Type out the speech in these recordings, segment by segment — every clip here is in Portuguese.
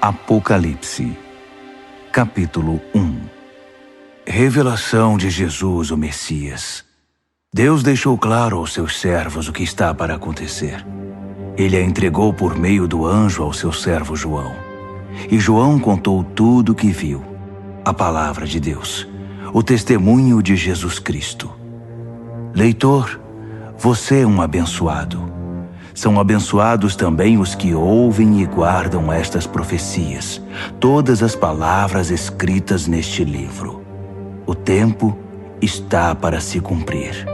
Apocalipse, capítulo 1. Revelação de Jesus, o Messias. Deus deixou claro aos seus servos o que está para acontecer. Ele a entregou por meio do anjo ao seu servo João. E João contou tudo o que viu, a palavra de Deus, o testemunho de Jesus Cristo. Leitor, você é um abençoado. São abençoados também os que ouvem e guardam estas profecias, todas as palavras escritas neste livro. O tempo está para se cumprir.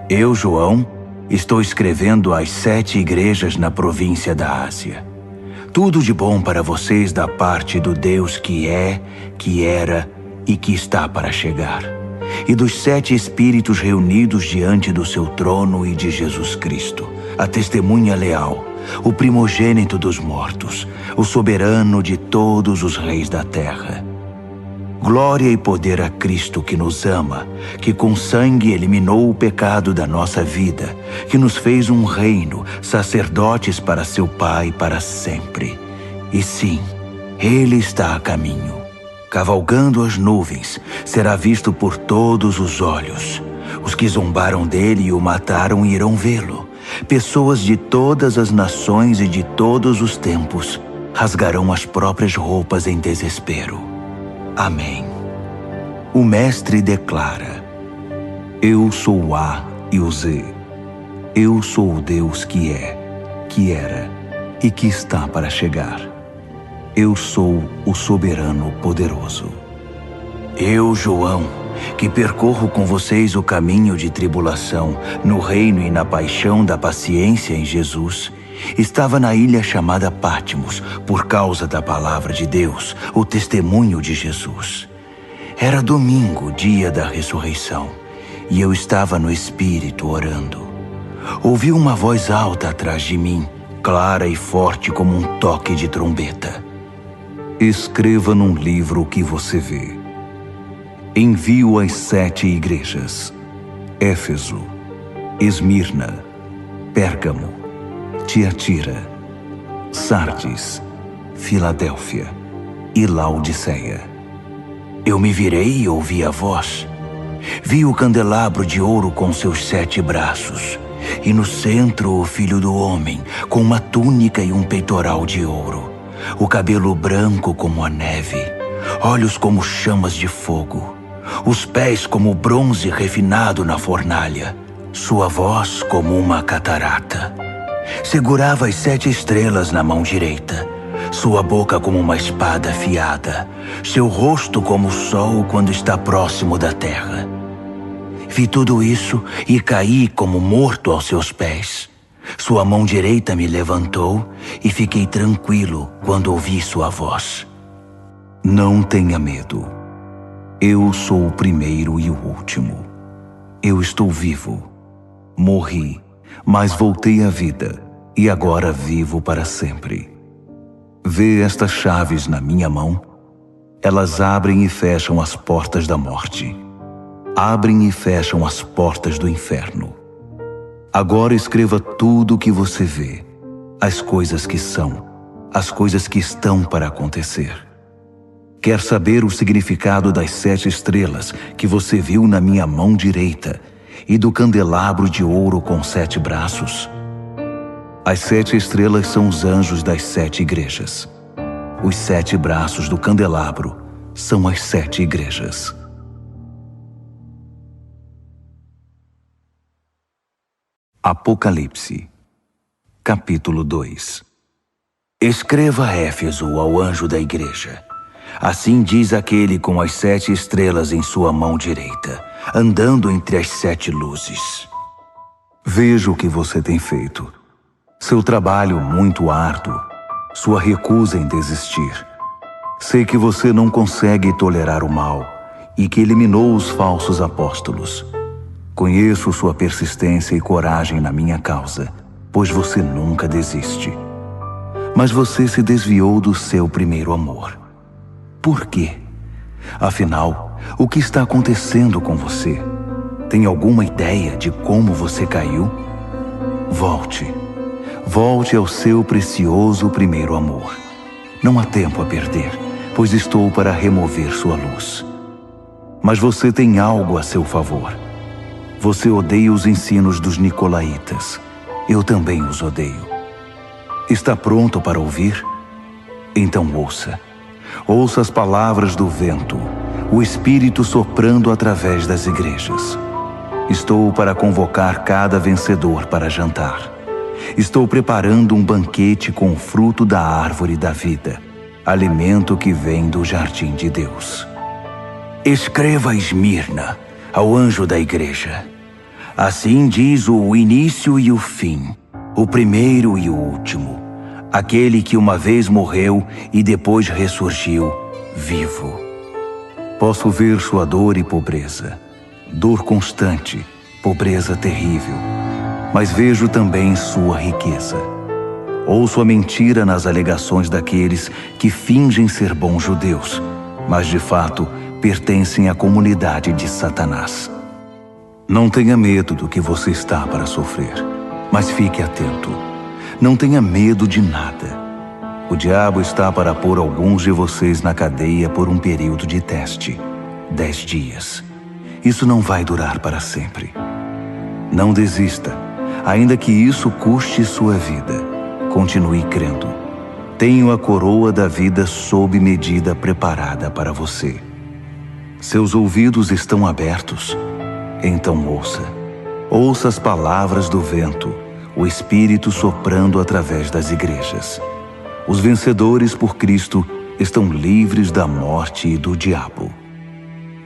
Eu, João, estou escrevendo às 7 igrejas na província da Ásia. Tudo de bom para vocês da parte do Deus que é, que era e que está para chegar, e dos 7 espíritos reunidos diante do seu trono e de Jesus Cristo, a testemunha leal, o primogênito dos mortos, o soberano de todos os reis da terra. Glória e poder a Cristo que nos ama, que com sangue eliminou o pecado da nossa vida, que nos fez um reino, sacerdotes para seu Pai para sempre. E sim, Ele está a caminho. Cavalgando as nuvens, será visto por todos os olhos. Os que zombaram dele e o mataram irão vê-lo. Pessoas de todas as nações e de todos os tempos rasgarão as próprias roupas em desespero. Amém. O Mestre declara: Eu sou o A e o Z. Eu sou o Deus que é, que era e que está para chegar. Eu sou o soberano poderoso. Eu, João, que percorro com vocês o caminho de tribulação, no reino e na paixão da paciência em Jesus, estava na ilha chamada Patmos, por causa da palavra de Deus, o testemunho de Jesus. Era domingo, dia da ressurreição, e eu estava no Espírito orando. Ouvi uma voz alta atrás de mim, clara e forte como um toque de trombeta. Escreva num livro o que você vê. Envio às 7 igrejas: Éfeso, Esmirna, Pérgamo, Tiatira, Sardes, Filadélfia e Laodiceia. Eu me virei e ouvi a voz. Vi o candelabro de ouro com seus 7 braços, e no centro o Filho do Homem, com uma túnica e um peitoral de ouro, o cabelo branco como a neve, olhos como chamas de fogo, os pés como bronze refinado na fornalha, sua voz como uma catarata. Segurava as 7 estrelas na mão direita, sua boca como uma espada afiada, seu rosto como o sol quando está próximo da terra. Vi tudo isso e caí como morto aos seus pés. Sua mão direita me levantou e fiquei tranquilo quando ouvi sua voz. Não tenha medo. Eu sou o primeiro e o último. Eu estou vivo. Morri, mas voltei à vida, e agora vivo para sempre. Vê estas chaves na minha mão? Elas abrem e fecham as portas da morte. Abrem e fecham as portas do inferno. Agora escreva tudo o que você vê, as coisas que são, as coisas que estão para acontecer. Quer saber o significado das 7 estrelas que você viu na minha mão direita e do candelabro de ouro com 7 braços? As 7 estrelas são os anjos das 7 igrejas. Os 7 braços do candelabro são as 7 igrejas. Apocalipse, capítulo 2. Escreva a Éfeso, ao anjo da igreja. Assim diz aquele com as 7 estrelas em sua mão direita, andando entre as 7 luzes. Vejo o que você tem feito. Seu trabalho muito árduo, sua recusa em desistir. Sei que você não consegue tolerar o mal e que eliminou os falsos apóstolos. Conheço sua persistência e coragem na minha causa, pois você nunca desiste. Mas você se desviou do seu primeiro amor. Por quê? Afinal, o que está acontecendo com você? Tem alguma ideia de como você caiu? Volte ao seu precioso primeiro amor. Não há tempo a perder, pois estou para remover sua luz. Mas você tem algo a seu favor. Você odeia os ensinos dos nicolaítas. Eu também os odeio. Está pronto para ouvir? Então ouça. Ouça as palavras do vento, o Espírito soprando através das igrejas. Estou para convocar cada vencedor para jantar. Estou preparando um banquete com o fruto da árvore da vida, alimento que vem do jardim de Deus. Escreva a Esmirna, ao anjo da igreja. Assim diz o início e o fim, o primeiro e o último, aquele que uma vez morreu e depois ressurgiu, vivo. Posso ver sua dor e pobreza, dor constante, pobreza terrível, mas vejo também sua riqueza. Ouço a mentira nas alegações daqueles que fingem ser bons judeus, mas de fato pertencem à comunidade de Satanás. Não tenha medo do que você está para sofrer, mas fique atento. Não tenha medo de nada. O diabo está para pôr alguns de vocês na cadeia por um período de teste, 10 dias. Isso não vai durar para sempre. Não desista, ainda que isso custe sua vida. Continue crendo. Tenho a coroa da vida sob medida preparada para você. Seus ouvidos estão abertos? Então ouça. Ouça as palavras do vento, o Espírito soprando através das igrejas. Os vencedores por Cristo estão livres da morte e do diabo.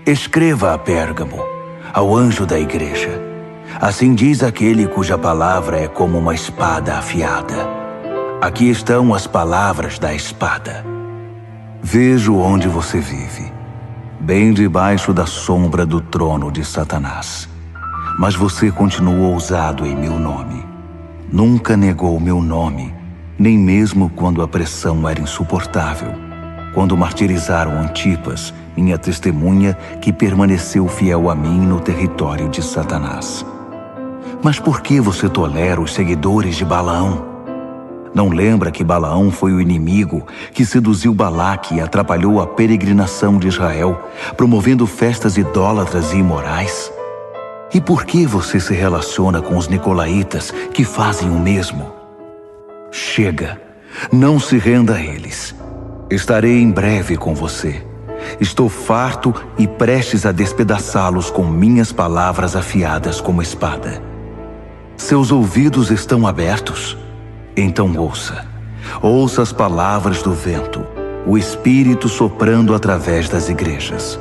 Escreva a Pérgamo, ao anjo da igreja. Assim diz aquele cuja palavra é como uma espada afiada. Aqui estão as palavras da espada. Vejo onde você vive, bem debaixo da sombra do trono de Satanás. Mas você continuou ousado em meu nome. Nunca negou meu nome, nem mesmo quando a pressão era insuportável. Quando martirizaram Antipas, minha testemunha, que permaneceu fiel a mim no território de Satanás. Mas por que você tolera os seguidores de Balaão? Não lembra que Balaão foi o inimigo que seduziu Balaque e atrapalhou a peregrinação de Israel, promovendo festas idólatras e imorais? E por que você se relaciona com os nicolaítas que fazem o mesmo? Chega, não se renda a eles. Estarei em breve com você. Estou farto e prestes a despedaçá-los com minhas palavras afiadas como espada. Seus ouvidos estão abertos? Então ouça. Ouça as palavras do vento, o Espírito soprando através das igrejas.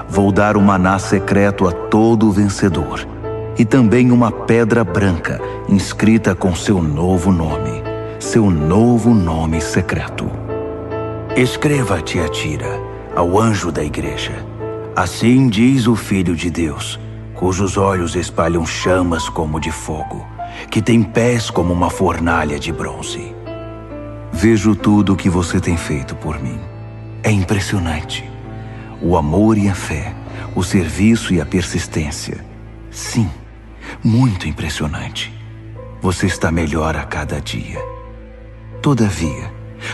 Vou dar um maná secreto a todo vencedor, e também uma pedra branca inscrita com seu novo nome secreto. Escreva a Tiatira, ao anjo da igreja. Assim diz o Filho de Deus, cujos olhos espalham chamas como de fogo, que tem pés como uma fornalha de bronze. Vejo tudo o que você tem feito por mim. É impressionante. O amor e a fé, o serviço e a persistência. Sim, muito impressionante. Você está melhor a cada dia. Todavia,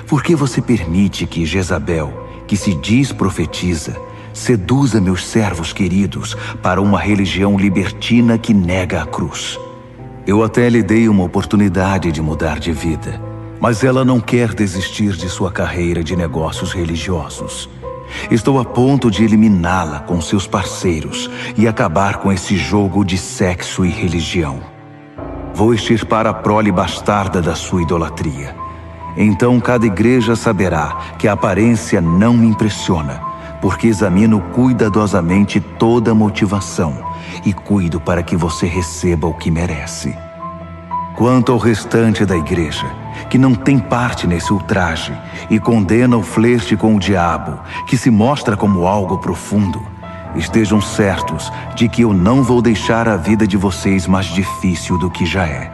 por que você permite que Jezabel, que se diz profetiza, seduza meus servos queridos para uma religião libertina que nega a cruz? Eu até lhe dei uma oportunidade de mudar de vida, mas ela não quer desistir de sua carreira de negócios religiosos. Estou a ponto de eliminá-la com seus parceiros e acabar com esse jogo de sexo e religião. Vou extirpar a prole bastarda da sua idolatria. Então cada igreja saberá que a aparência não me impressiona, porque examino cuidadosamente toda a motivação e cuido para que você receba o que merece. Quanto ao restante da igreja, que não tem parte nesse ultraje e condena o flerte com o diabo, que se mostra como algo profundo, estejam certos de que eu não vou deixar a vida de vocês mais difícil do que já é.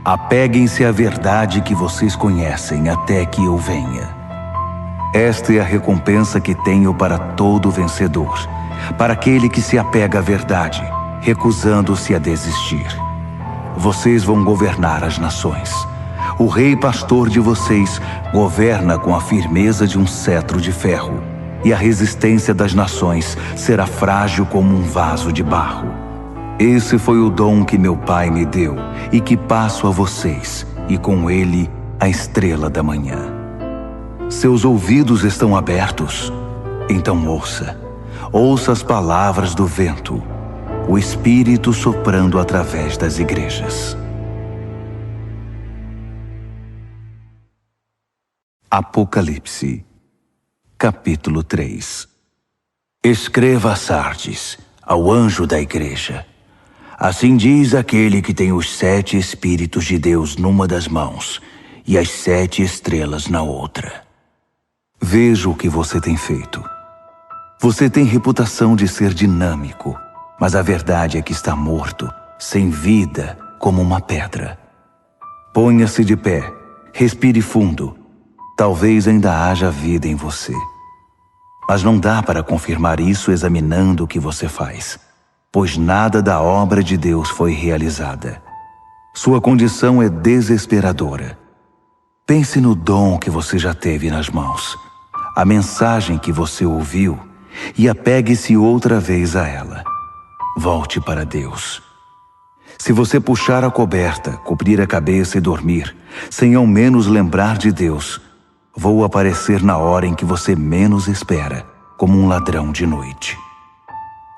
Apeguem-se à verdade que vocês conhecem até que eu venha. Esta é a recompensa que tenho para todo vencedor, para aquele que se apega à verdade, recusando-se a desistir. Vocês vão governar as nações. O rei pastor de vocês governa com a firmeza de um cetro de ferro, e a resistência das nações será frágil como um vaso de barro. Esse foi o dom que meu pai me deu e que passo a vocês, e com ele a estrela da manhã. Seus ouvidos estão abertos? Então ouça. Ouça as palavras do vento, o Espírito soprando através das igrejas. Apocalipse, capítulo 3. Escreva a Sardes, ao anjo da igreja. Assim diz aquele que tem os 7 Espíritos de Deus numa das mãos e as 7 estrelas na outra. Veja o que você tem feito. Você tem reputação de ser dinâmico, mas a verdade é que está morto, sem vida, como uma pedra. Ponha-se de pé, respire fundo. Talvez ainda haja vida em você. Mas não dá para confirmar isso examinando o que você faz, pois nada da obra de Deus foi realizada. Sua condição é desesperadora. Pense no dom que você já teve nas mãos, a mensagem que você ouviu, e apegue-se outra vez a ela. Volte para Deus. Se você puxar a coberta, cobrir a cabeça e dormir, sem ao menos lembrar de Deus, vou aparecer na hora em que você menos espera, como um ladrão de noite.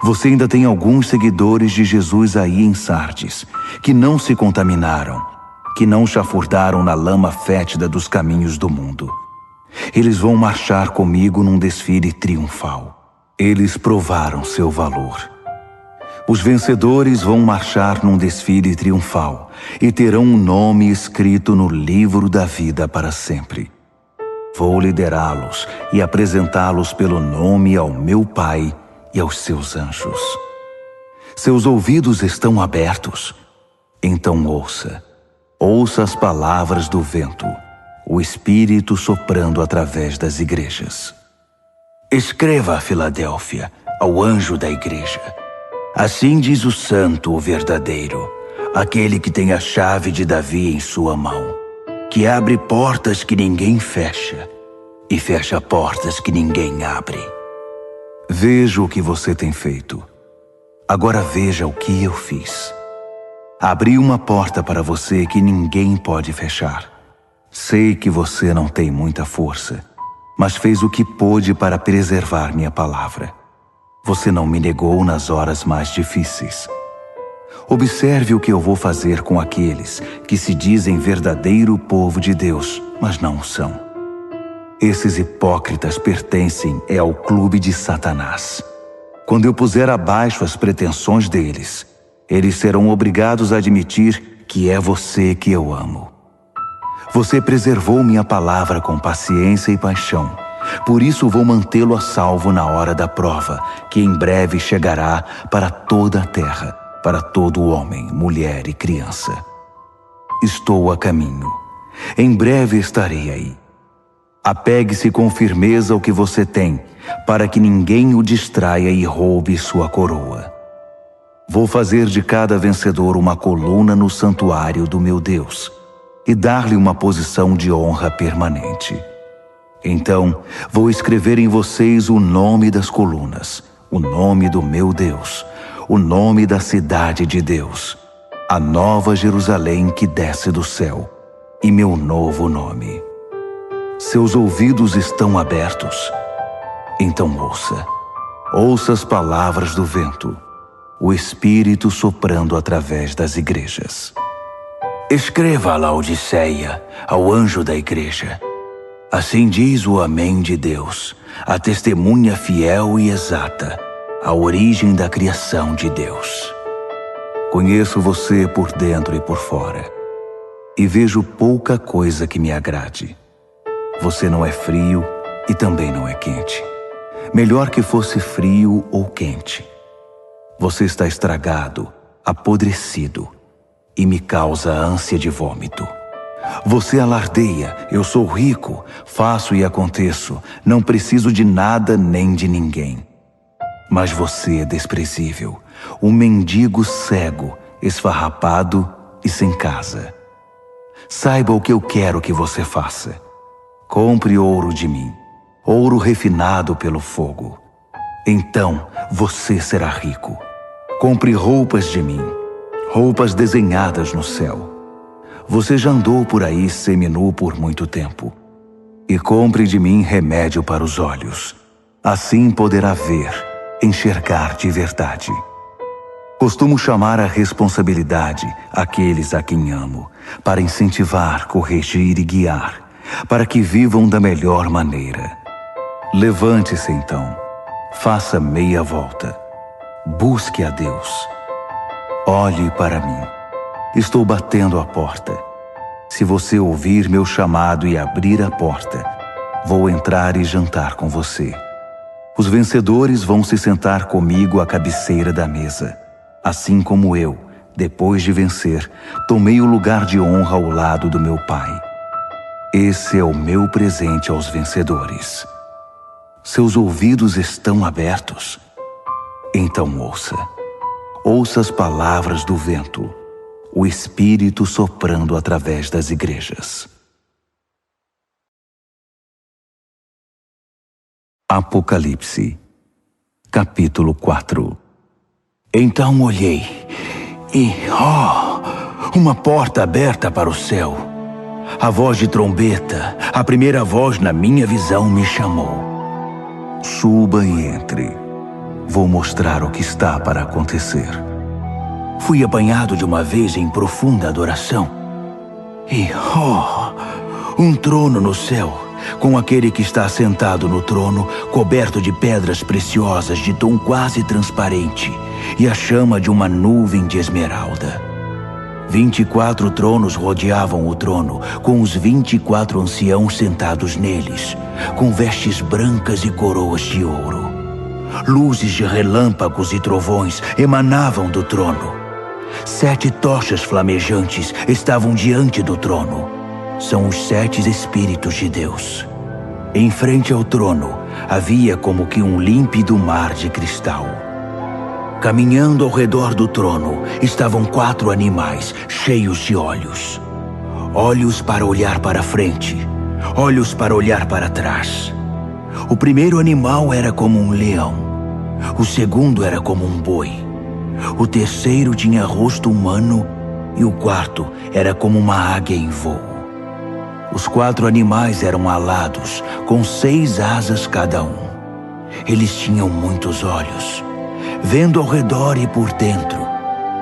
Você ainda tem alguns seguidores de Jesus aí em Sardes, que não se contaminaram, que não chafurdaram na lama fétida dos caminhos do mundo. Eles vão marchar comigo num desfile triunfal. Eles provaram seu valor. Os vencedores vão marchar num desfile triunfal e terão um nome escrito no livro da vida para sempre. Vou liderá-los e apresentá-los pelo nome ao meu Pai e aos seus anjos. Seus ouvidos estão abertos? Então ouça. Ouça as palavras do vento, o Espírito soprando através das igrejas. Escreva a Filadélfia, ao anjo da igreja. Assim diz o santo, o verdadeiro, aquele que tem a chave de Davi em sua mão, que abre portas que ninguém fecha e fecha portas que ninguém abre. Veja o que você tem feito. Agora veja o que eu fiz. Abri uma porta para você que ninguém pode fechar. Sei que você não tem muita força, mas fez o que pôde para preservar minha palavra. Você não me negou nas horas mais difíceis. Observe o que eu vou fazer com aqueles que se dizem verdadeiro povo de Deus, mas não o são. Esses hipócritas pertencem ao clube de Satanás. Quando eu puser abaixo as pretensões deles, eles serão obrigados a admitir que é você que eu amo. Você preservou minha palavra com paciência e paixão. Por isso vou mantê-lo a salvo na hora da prova, que em breve chegará para toda a terra, para todo homem, mulher e criança. Estou a caminho. Em breve estarei aí. Apegue-se com firmeza ao que você tem, para que ninguém o distraia e roube sua coroa. Vou fazer de cada vencedor uma coluna no santuário do meu Deus e dar-lhe uma posição de honra permanente. Então, vou escrever em vocês o nome das colunas, o nome do meu Deus, o nome da cidade de Deus, a nova Jerusalém que desce do céu, e meu novo nome. Seus ouvidos estão abertos? Então ouça. Ouça as palavras do vento, o Espírito soprando através das igrejas. Escreva a Laodiceia, ao anjo da igreja. Assim diz o Amém de Deus, a testemunha fiel e exata, a origem da criação de Deus. Conheço você por dentro e por fora, e vejo pouca coisa que me agrade. Você não é frio e também não é quente. Melhor que fosse frio ou quente. Você está estragado, apodrecido, e me causa ânsia de vômito. Você alardeia, eu sou rico, faço e aconteço, não preciso de nada nem de ninguém. Mas você é desprezível, um mendigo cego, esfarrapado e sem casa. Saiba o que eu quero que você faça. Compre ouro de mim, ouro refinado pelo fogo. Então você será rico. Compre roupas de mim, roupas desenhadas no céu. Você já andou por aí seminu por muito tempo. E compre de mim remédio para os olhos. Assim poderá ver, enxergar de verdade. Costumo chamar à responsabilidade aqueles a quem amo, para incentivar, corrigir e guiar, para que vivam da melhor maneira. Levante-se então, faça meia volta, busque a Deus. Olhe para mim, estou batendo a porta. Se você ouvir meu chamado e abrir a porta, vou entrar e jantar com você. Os vencedores vão se sentar comigo à cabeceira da mesa, assim como eu, depois de vencer, tomei o lugar de honra ao lado do meu Pai. Esse é o meu presente aos vencedores. Seus ouvidos estão abertos? Então ouça. Ouça as palavras do vento, o Espírito soprando através das igrejas. Apocalipse, capítulo 4. Então olhei e, uma porta aberta para o céu. A voz de trombeta, a primeira voz na minha visão me chamou. Suba e entre. Vou mostrar o que está para acontecer. Fui apanhado de uma vez em profunda adoração. E, um trono no céu, com aquele que está sentado no trono, coberto de pedras preciosas de tom quase transparente, e a chama de uma nuvem de esmeralda. 24 tronos rodeavam o trono, com os 24 anciãos sentados neles, com vestes brancas e coroas de ouro. Luzes de relâmpagos e trovões emanavam do trono. 7 tochas flamejantes estavam diante do trono. São os 7 Espíritos de Deus. Em frente ao trono havia como que um límpido mar de cristal. Caminhando ao redor do trono estavam 4 animais cheios de olhos. Olhos para olhar para frente, olhos para olhar para trás. O primeiro animal era como um leão. O segundo era como um boi. O terceiro tinha rosto humano e o quarto era como uma águia em voo. Os 4 animais eram alados, com 6 asas cada um. Eles tinham muitos olhos, vendo ao redor e por dentro,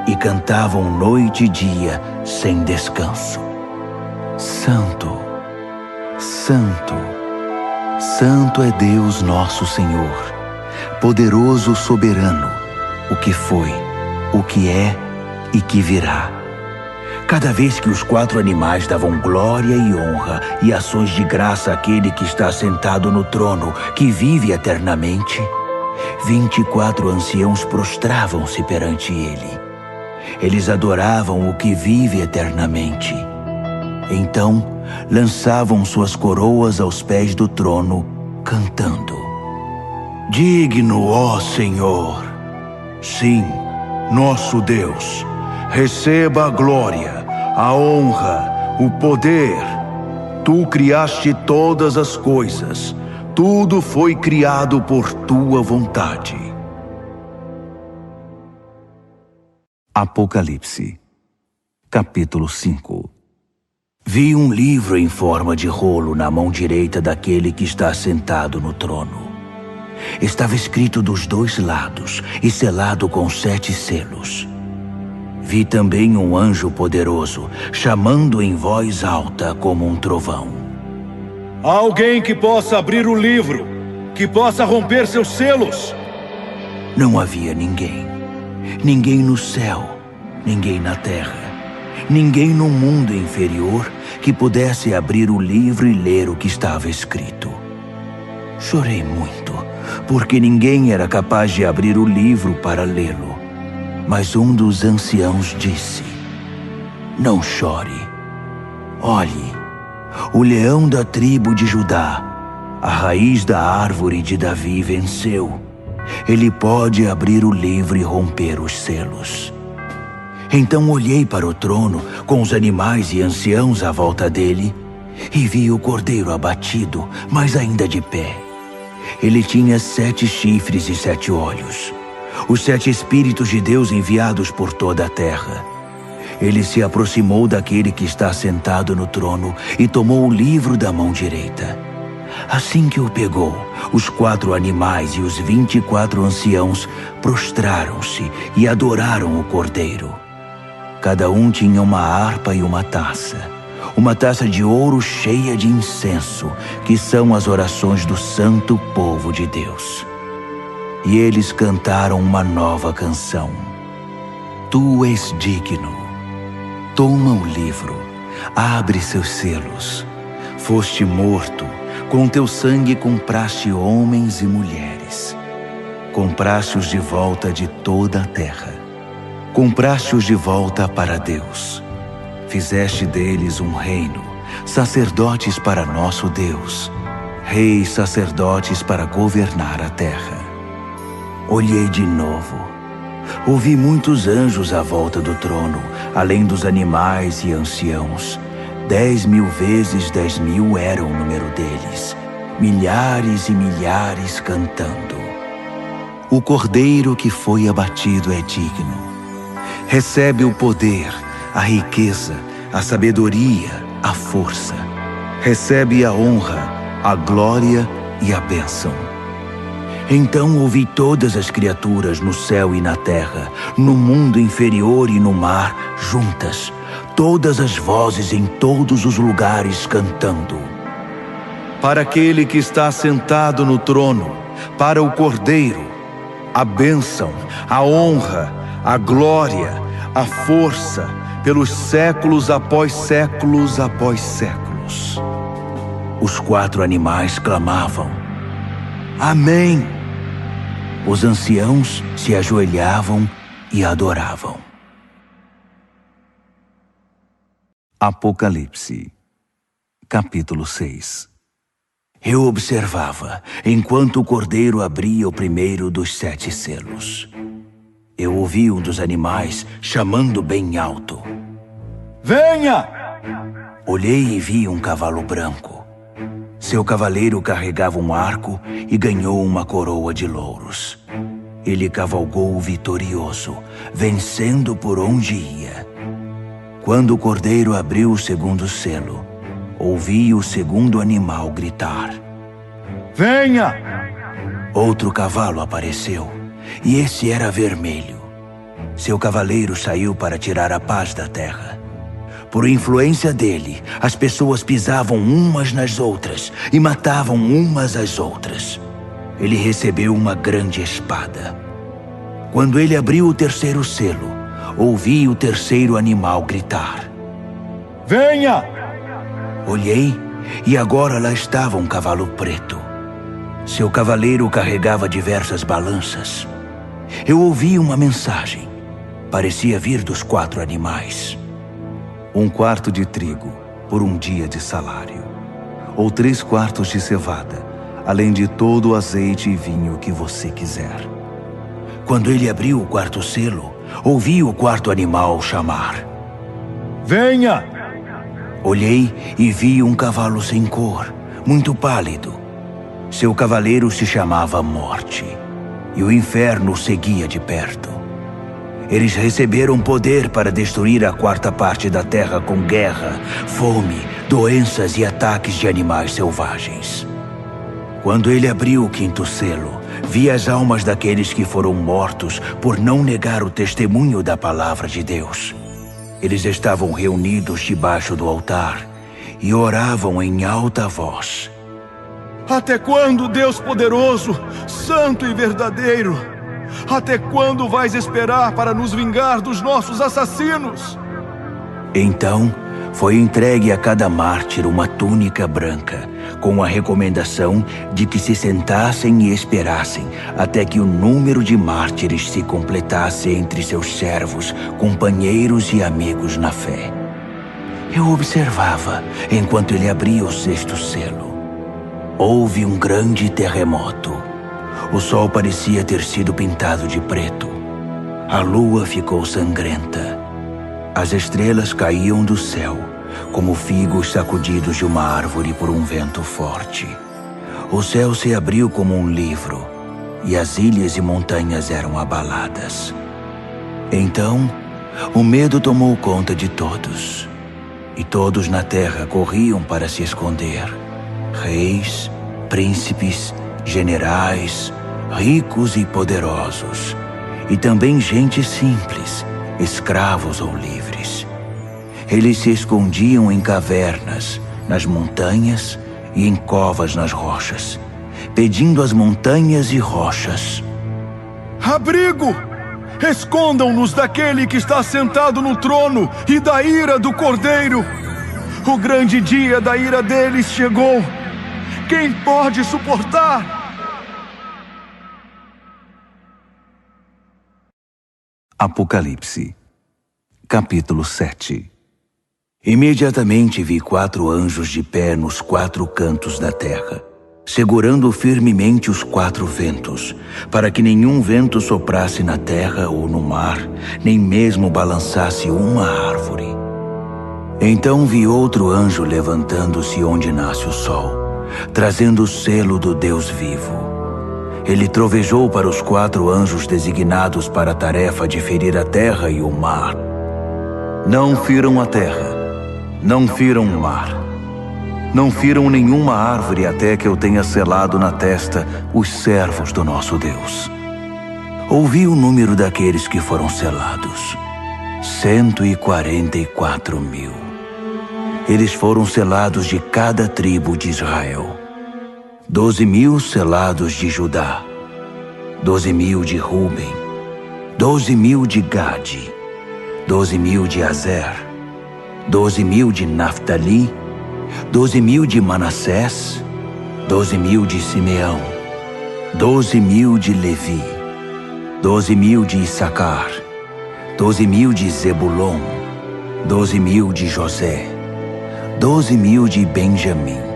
e cantavam noite e dia sem descanso. Santo, Santo, Santo é Deus nosso Senhor, poderoso soberano, o que foi, o que é e que virá. Cada vez que os 4 animais davam glória e honra e ações de graça àquele que está sentado no trono, que vive eternamente, 24 anciãos prostravam-se perante ele. Eles adoravam o que vive eternamente. Então, lançavam suas coroas aos pés do trono, cantando: Digno, ó Senhor! Sim, nosso Deus, receba a glória, a honra, o poder. Tu criaste todas as coisas. Tudo foi criado por tua vontade. Apocalipse, capítulo 5. Vi um livro em forma de rolo na mão direita daquele que está sentado no trono. Estava escrito dos 2 lados e selado com 7 selos. Vi também um anjo poderoso, chamando em voz alta como um trovão. Alguém que possa abrir o livro, que possa romper seus selos. Não havia ninguém. Ninguém no céu, ninguém na terra, ninguém no mundo inferior que pudesse abrir o livro e ler o que estava escrito. Chorei muito, porque ninguém era capaz de abrir o livro para lê-lo. Mas um dos anciãos disse: Não chore. Olhe, o leão da tribo de Judá, a raiz da árvore de Davi, venceu. Ele pode abrir o livro e romper os selos. Então olhei para o trono, com os animais e anciãos à volta dele, e vi o cordeiro abatido, mas ainda de pé. Ele tinha 7 chifres e 7 olhos, os 7 Espíritos de Deus enviados por toda a terra. Ele se aproximou daquele que está sentado no trono e tomou o livro da mão direita. Assim que o pegou, os 4 animais e os 24 anciãos prostraram-se e adoraram o cordeiro. Cada um tinha uma harpa e uma taça de ouro cheia de incenso, que são as orações do santo povo de Deus. E eles cantaram uma nova canção. Tu és digno. Toma o livro, abre seus selos. Foste morto, com teu sangue compraste homens e mulheres. Compraste-os de volta de toda a terra. Compraste-os de volta para Deus. Fizeste deles um reino, sacerdotes para nosso Deus, reis sacerdotes para governar a terra. Olhei de novo. Ouvi muitos anjos à volta do trono, além dos animais e anciãos. 10.000 vezes 10.000 era o número deles, milhares e milhares cantando. O cordeiro que foi abatido é digno. Recebe o poder, a riqueza, a sabedoria, a força. Recebe a honra, a glória e a bênção. Então ouvi todas as criaturas no céu e na terra, no mundo inferior e no mar, juntas, todas as vozes em todos os lugares cantando. Para aquele que está sentado no trono, para o Cordeiro, a bênção, a honra, a glória, a força, pelos séculos após séculos após séculos. Os 4 animais clamavam: Amém! Os anciãos se ajoelhavam e adoravam. Apocalipse, capítulo 6. Eu observava, enquanto o cordeiro abria o primeiro dos 7 selos. Eu ouvi um dos animais chamando bem alto: Venha! Olhei e vi um cavalo branco. Seu cavaleiro carregava um arco e ganhou uma coroa de louros. Ele cavalgou vitorioso, vencendo por onde ia. Quando o cordeiro abriu o segundo selo, ouvi o segundo animal gritar: Venha! Outro cavalo apareceu, e esse era vermelho. Seu cavaleiro saiu para tirar a paz da terra. Por influência dele, as pessoas pisavam umas nas outras e matavam umas às outras. Ele recebeu uma grande espada. Quando ele abriu o terceiro selo, ouvi o terceiro animal gritar: Venha! Olhei e agora lá estava um cavalo preto. Seu cavaleiro carregava diversas balanças. Eu ouvi uma mensagem. Parecia vir dos 4 animais. 1 quarto de trigo por um dia de salário, ou 3 quartos de cevada, além de todo o azeite e vinho que você quiser. Quando ele abriu o 4º selo, ouvi o 4º animal chamar: Venha! Olhei e vi um cavalo sem cor, muito pálido. Seu cavaleiro se chamava Morte, e o inferno o seguia de perto. Eles receberam poder para destruir a 4ª parte da terra com guerra, fome, doenças e ataques de animais selvagens. Quando ele abriu o 5º selo, vi as almas daqueles que foram mortos por não negar o testemunho da palavra de Deus. Eles estavam reunidos debaixo do altar e oravam em alta voz: Até quando, Deus poderoso, santo e verdadeiro? Até quando vais esperar para nos vingar dos nossos assassinos? Então, foi entregue a cada mártir uma túnica branca, com a recomendação de que se sentassem e esperassem até que o número de mártires se completasse entre seus servos, companheiros e amigos na fé. Eu observava enquanto ele abria o 6º selo. Houve um grande terremoto. O sol parecia ter sido pintado de preto. A lua ficou sangrenta As estrelas caíam do céu, como figos sacudidos de uma árvore por um vento forte. O céu se abriu como um livro, e as ilhas e montanhas eram abaladas. Então, o medo tomou conta de todos, e todos na terra corriam para se esconder. Reis, príncipes, generais, ricos e poderosos, e também gente simples, escravos ou livres. Eles se escondiam em cavernas, nas montanhas e em covas nas rochas, pedindo às montanhas e rochas: abrigo! Escondam-nos daquele que está sentado no trono e da ira do Cordeiro. O grande dia da ira deles chegou. Quem pode suportar? Apocalipse, capítulo 7. Imediatamente vi 4 anjos de pé nos 4 cantos da terra, segurando firmemente os 4 ventos, para que nenhum vento soprasse na terra ou no mar, nem mesmo balançasse uma árvore. Então vi outro anjo levantando-se onde nasce o sol, trazendo o selo do Deus vivo. Ele trovejou para os 4 anjos designados para a tarefa de ferir a terra e o mar. Não firam a terra, não firam o mar, não firam nenhuma árvore até que eu tenha selado na testa os servos do nosso Deus. Ouvi o número daqueles que foram selados: 144.000. Eles foram selados de cada tribo de Israel. 12.000 selados de Judá, 12.000 de Ruben, 12.000 de Gade, 12.000 de Azer, 12.000 de Naftali, 12.000 de Manassés, 12.000 de Simeão, 12.000 de Levi, 12.000 de Issacar, 12.000 de Zebulon, 12.000 de José, 12.000 de Benjamim.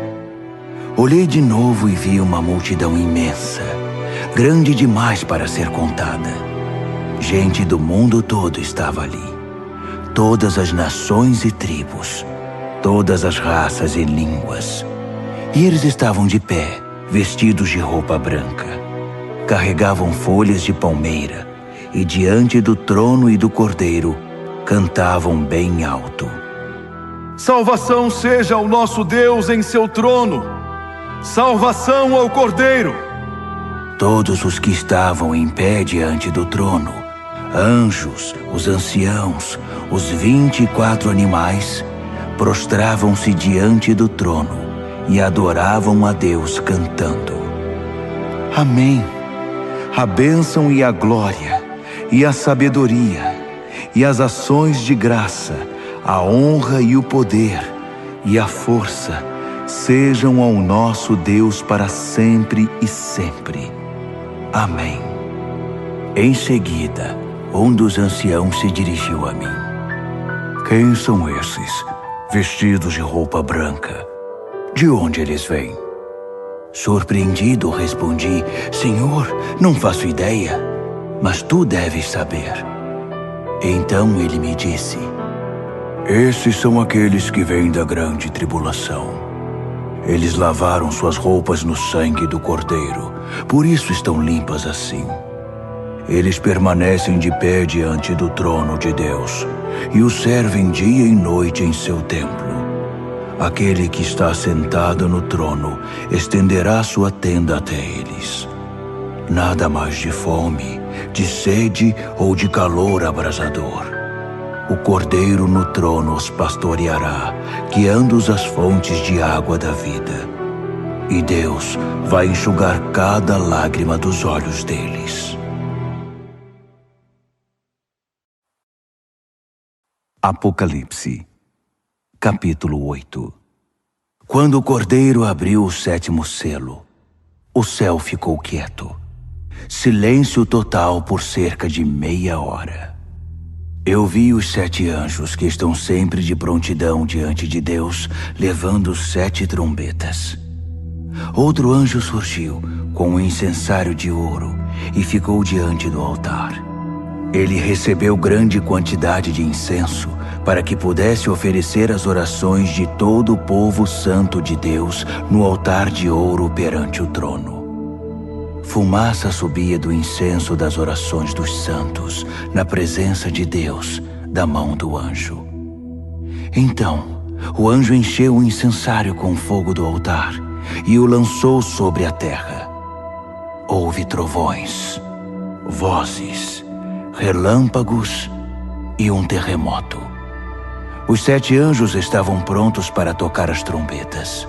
Olhei de novo e vi uma multidão imensa, grande demais para ser contada. Gente do mundo todo estava ali. Todas as nações e tribos, todas as raças e línguas. E eles estavam de pé, vestidos de roupa branca. Carregavam folhas de palmeira e diante do trono e do Cordeiro cantavam bem alto: salvação seja ao nosso Deus em seu trono. Salvação ao Cordeiro! Todos os que estavam em pé diante do trono, anjos, os anciãos, os 24 animais, prostravam-se diante do trono e adoravam a Deus cantando: Amém! A bênção e a glória, e a sabedoria, e as ações de graça, a honra e o poder, e a força, sejam ao nosso Deus para sempre e sempre. Amém. Em seguida, um dos anciãos se dirigiu a mim: quem são esses, vestidos de roupa branca? De onde eles vêm? Surpreendido, respondi: Senhor, não faço ideia, mas tu deves saber. Então ele me disse: esses são aqueles que vêm da grande tribulação. Eles lavaram suas roupas no sangue do Cordeiro, por isso estão limpas assim. Eles permanecem de pé diante do trono de Deus e o servem dia e noite em seu templo. Aquele que está sentado no trono estenderá sua tenda até eles. Nada mais de fome, de sede ou de calor abrasador. O Cordeiro no trono os pastoreará, guiando-os às fontes de água da vida. E Deus vai enxugar cada lágrima dos olhos deles. Apocalipse, capítulo 8. Quando o Cordeiro abriu o 7º selo, o céu ficou quieto. Silêncio total por cerca de meia hora. Eu vi os 7 anjos que estão sempre de prontidão diante de Deus, levando 7 trombetas. Outro anjo surgiu com um incensário de ouro e ficou diante do altar. Ele recebeu grande quantidade de incenso, para que pudesse oferecer as orações de todo o povo santo de Deus no altar de ouro perante o trono. Fumaça subia do incenso das orações dos santos, na presença de Deus, da mão do anjo. Então, o anjo encheu o incensário com fogo do altar e o lançou sobre a terra. Houve trovões, vozes, relâmpagos e um terremoto. Os 7 anjos estavam prontos para tocar as trombetas.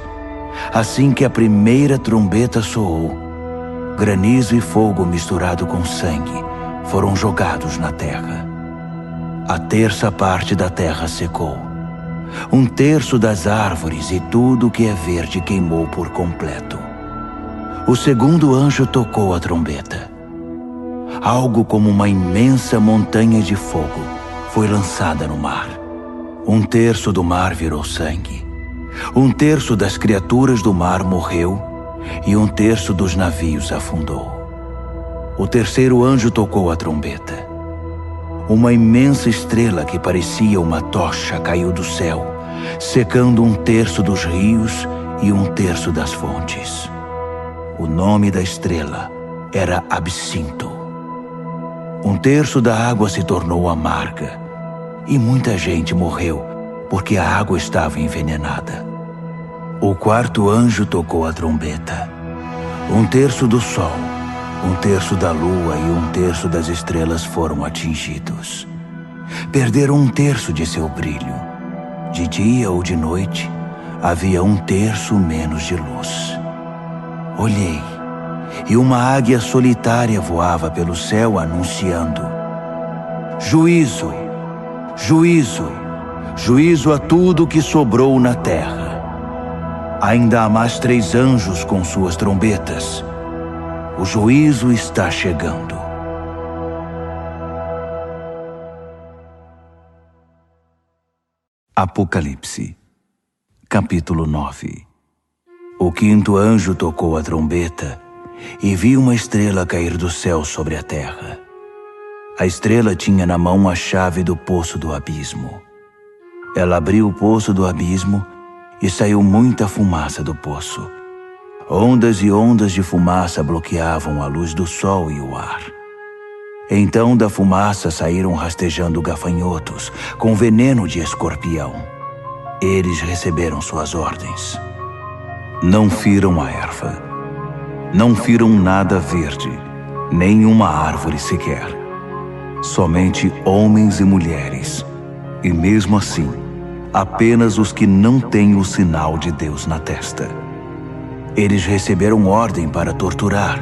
Assim que a primeira trombeta soou, granizo e fogo misturado com sangue foram jogados na terra. A terça parte da terra secou. 1/3 das árvores e tudo que é verde queimou por completo. O segundo anjo tocou a trombeta. Algo como uma imensa montanha de fogo foi lançada no mar. 1/3 do mar virou sangue. 1/3 das criaturas do mar morreu e 1/3 dos navios afundou. O terceiro anjo tocou a trombeta. Uma imensa estrela que parecia uma tocha caiu do céu, secando 1/3 dos rios e 1/3 das fontes. O nome da estrela era Absinto. 1/3 da água se tornou amarga e muita gente morreu porque a água estava envenenada. O quarto anjo tocou a trombeta. 1/3 do sol, 1/3 da lua e 1/3 das estrelas foram atingidos. Perderam 1/3 de seu brilho. De dia ou de noite, havia 1/3 menos de luz. Olhei, e uma águia solitária voava pelo céu anunciando: Juízo, juízo, juízo a tudo que sobrou na terra. Ainda há mais 3 anjos com suas trombetas. O juízo está chegando. Apocalipse, capítulo 9. O quinto anjo tocou a trombeta e vi uma estrela cair do céu sobre a terra. A estrela tinha na mão a chave do poço do abismo. Ela abriu o poço do abismo e saiu muita fumaça do poço. Ondas e ondas de fumaça bloqueavam a luz do sol e o ar. Então da fumaça saíram rastejando gafanhotos com veneno de escorpião. Eles receberam suas ordens. Não firam a erva, não firam nada verde, nem uma árvore sequer. Somente homens e mulheres, e mesmo assim, apenas os que não têm o sinal de Deus na testa. Eles receberam ordem para torturar,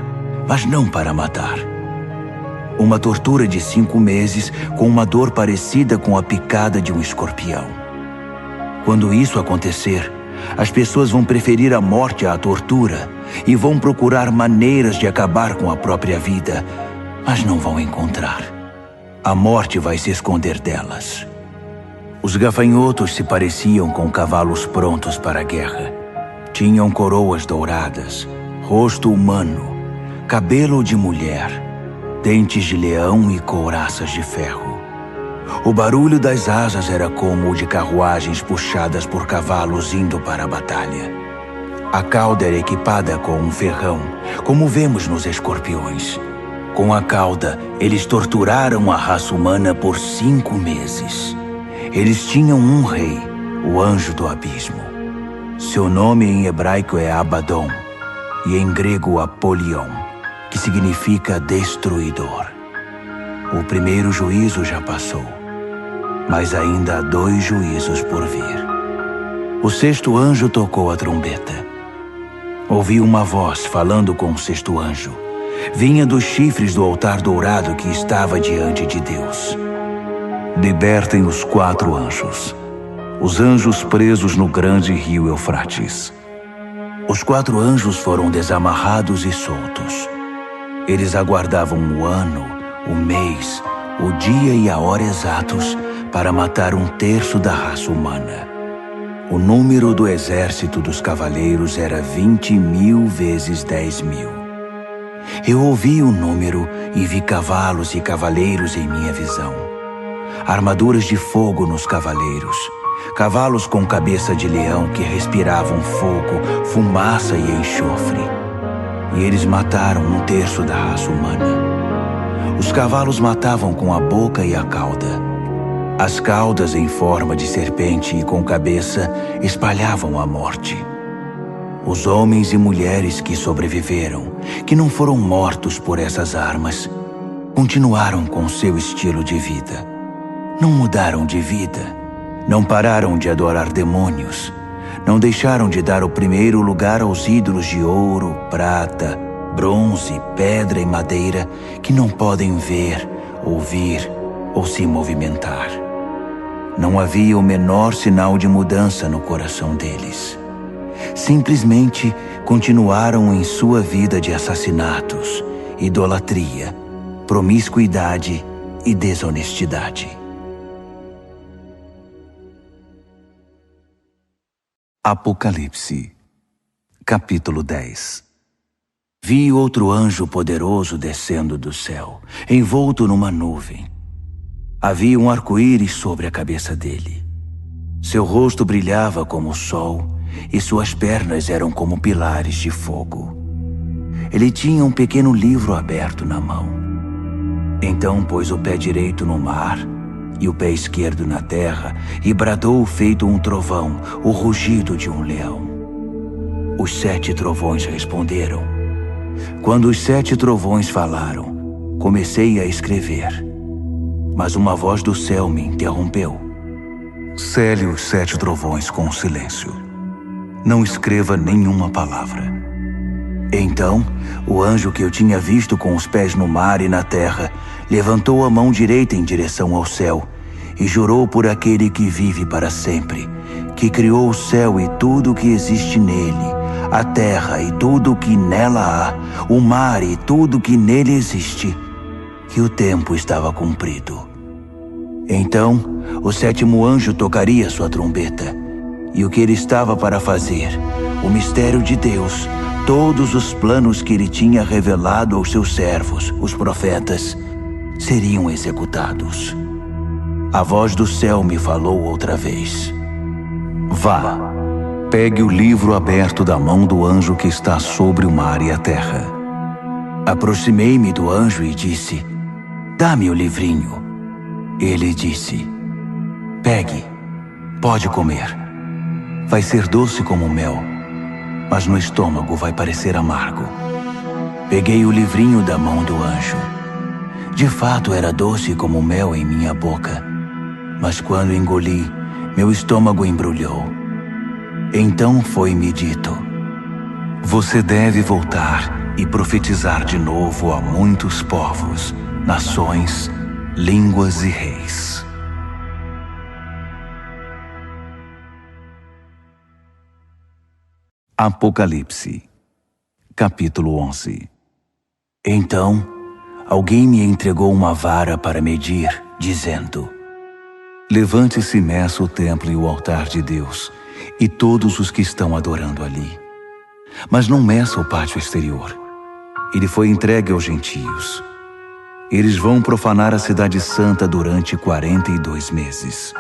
mas não para matar. Uma tortura de 5 meses com uma dor parecida com a picada de um escorpião. Quando isso acontecer, as pessoas vão preferir a morte à tortura e vão procurar maneiras de acabar com a própria vida, mas não vão encontrar. A morte vai se esconder delas. Os gafanhotos se pareciam com cavalos prontos para a guerra. Tinham coroas douradas, rosto humano, cabelo de mulher, dentes de leão e couraças de ferro. O barulho das asas era como o de carruagens puxadas por cavalos indo para a batalha. A cauda era equipada com um ferrão, como vemos nos escorpiões. Com a cauda, eles torturaram a raça humana por 5 meses. Eles tinham um rei, o anjo do abismo. Seu nome em hebraico é Abaddon e em grego Apolion, que significa destruidor. O primeiro juízo já passou, mas ainda há 2 juízos por vir. O sexto anjo tocou a trombeta. Ouvi uma voz falando com o sexto anjo. Vinha dos chifres do altar dourado que estava diante de Deus. Libertem os 4 anjos, os anjos presos no grande rio Eufrates. Os 4 anjos foram desamarrados e soltos. Eles aguardavam o ano, o mês, o dia e a hora exatos para matar 1/3 da raça humana. O número do exército dos cavaleiros era 20.000 vezes 10.000. Eu ouvi o número e vi cavalos e cavaleiros em minha visão. armaduras de fogo nos cavaleiros, cavalos com cabeça de leão que respiravam fogo, fumaça e enxofre. E eles mataram 1/3 da raça humana. Os cavalos matavam com a boca e a cauda. As caudas em forma de serpente e com cabeça espalhavam a morte. Os homens e mulheres que sobreviveram, que não foram mortos por essas armas, continuaram com seu estilo de vida. Não mudaram de vida, não pararam de adorar demônios, não deixaram de dar o primeiro lugar aos ídolos de ouro, prata, bronze, pedra e madeira que não podem ver, ouvir ou se movimentar. Não havia o menor sinal de mudança no coração deles. Simplesmente continuaram em sua vida de assassinatos, idolatria, promiscuidade e desonestidade. Apocalipse, capítulo 10. Vi outro anjo poderoso descendo do céu, envolto numa nuvem. Havia um arco-íris sobre a cabeça dele. Seu rosto brilhava como o sol e suas pernas eram como pilares de fogo. Ele tinha um pequeno livro aberto na mão. Então pôs o pé direito no mar e o pé esquerdo na terra e bradou feito um trovão, o rugido de um leão. Os 7 trovões responderam. Quando os 7 trovões falaram, comecei a escrever. Mas uma voz do céu me interrompeu. Cele os 7 trovões com silêncio. Não escreva nenhuma palavra. Então, o anjo que eu tinha visto com os pés no mar e na terra, levantou a mão direita em direção ao céu e jurou por aquele que vive para sempre, que criou o céu e tudo o que existe nele, a terra e tudo o que nela há, o mar e tudo o que nele existe, que o tempo estava cumprido. Então, o 7º anjo tocaria sua trombeta, e o que ele estava para fazer, o mistério de Deus, todos os planos que ele tinha revelado aos seus servos, os profetas, seriam executados. A voz do céu me falou outra vez. Vá, pegue o livro aberto da mão do anjo que está sobre o mar e a terra. Aproximei-me do anjo e disse, dá-me o livrinho. Ele disse, pegue, pode comer. Vai ser doce como mel, mas no estômago vai parecer amargo. Peguei o livrinho da mão do anjo. De fato era doce como mel em minha boca, mas quando engoli, meu estômago embrulhou. Então foi-me dito, você deve voltar e profetizar de novo a muitos povos, nações, línguas e reis. Apocalipse, capítulo 11. Então, alguém me entregou uma vara para medir, dizendo, levante-se e meça o templo e o altar de Deus, e todos os que estão adorando ali. Mas não meça o pátio exterior. Ele foi entregue aos gentios. Eles vão profanar a cidade santa durante 42 meses.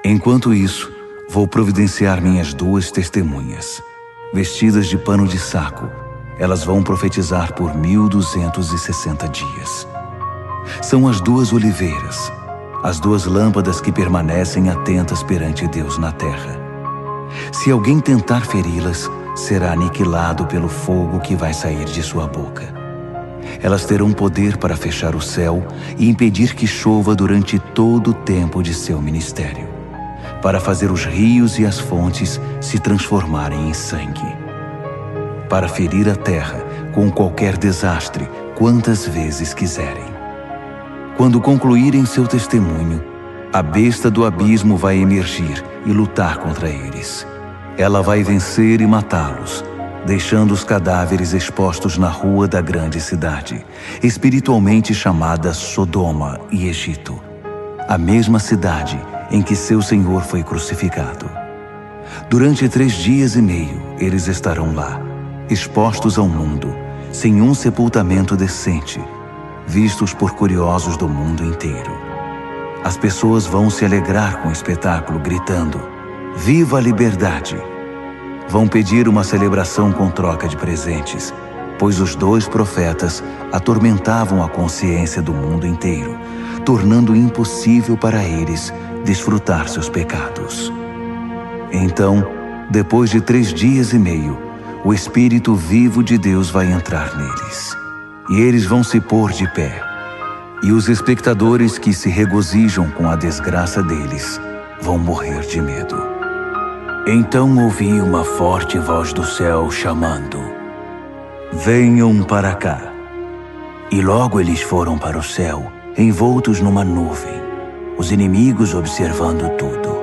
Enquanto isso, vou providenciar minhas 2 testemunhas. Vestidas de pano de saco, elas vão profetizar por 1260 dias. São as 2 oliveiras, as 2 lâmpadas que permanecem atentas perante Deus na terra. Se alguém tentar feri-las, será aniquilado pelo fogo que vai sair de sua boca. Elas terão poder para fechar o céu e impedir que chova durante todo o tempo de seu ministério, para fazer os rios e as fontes se transformarem em sangue, para ferir a terra com qualquer desastre quantas vezes quiserem. Quando concluírem seu testemunho, a besta do abismo vai emergir e lutar contra eles. Ela vai vencer e matá-los, deixando os cadáveres expostos na rua da grande cidade, espiritualmente chamada Sodoma e Egito, a mesma cidade em que seu Senhor foi crucificado. Durante 3 dias e meio, eles estarão lá, expostos ao mundo, sem um sepultamento decente, vistos por curiosos do mundo inteiro. As pessoas vão se alegrar com o espetáculo, gritando: "Viva a liberdade!" Vão pedir uma celebração com troca de presentes, pois os 2 profetas atormentavam a consciência do mundo inteiro, tornando impossível para eles desfrutar seus pecados. Então, depois de 3 dias e meio, o Espírito vivo de Deus vai entrar neles, e eles vão se pôr de pé. E os espectadores que se regozijam com a desgraça deles vão morrer de medo. Então ouvi uma forte voz do céu chamando: "Venham para cá." E logo eles foram para o céu, envoltos numa nuvem, os inimigos observando tudo.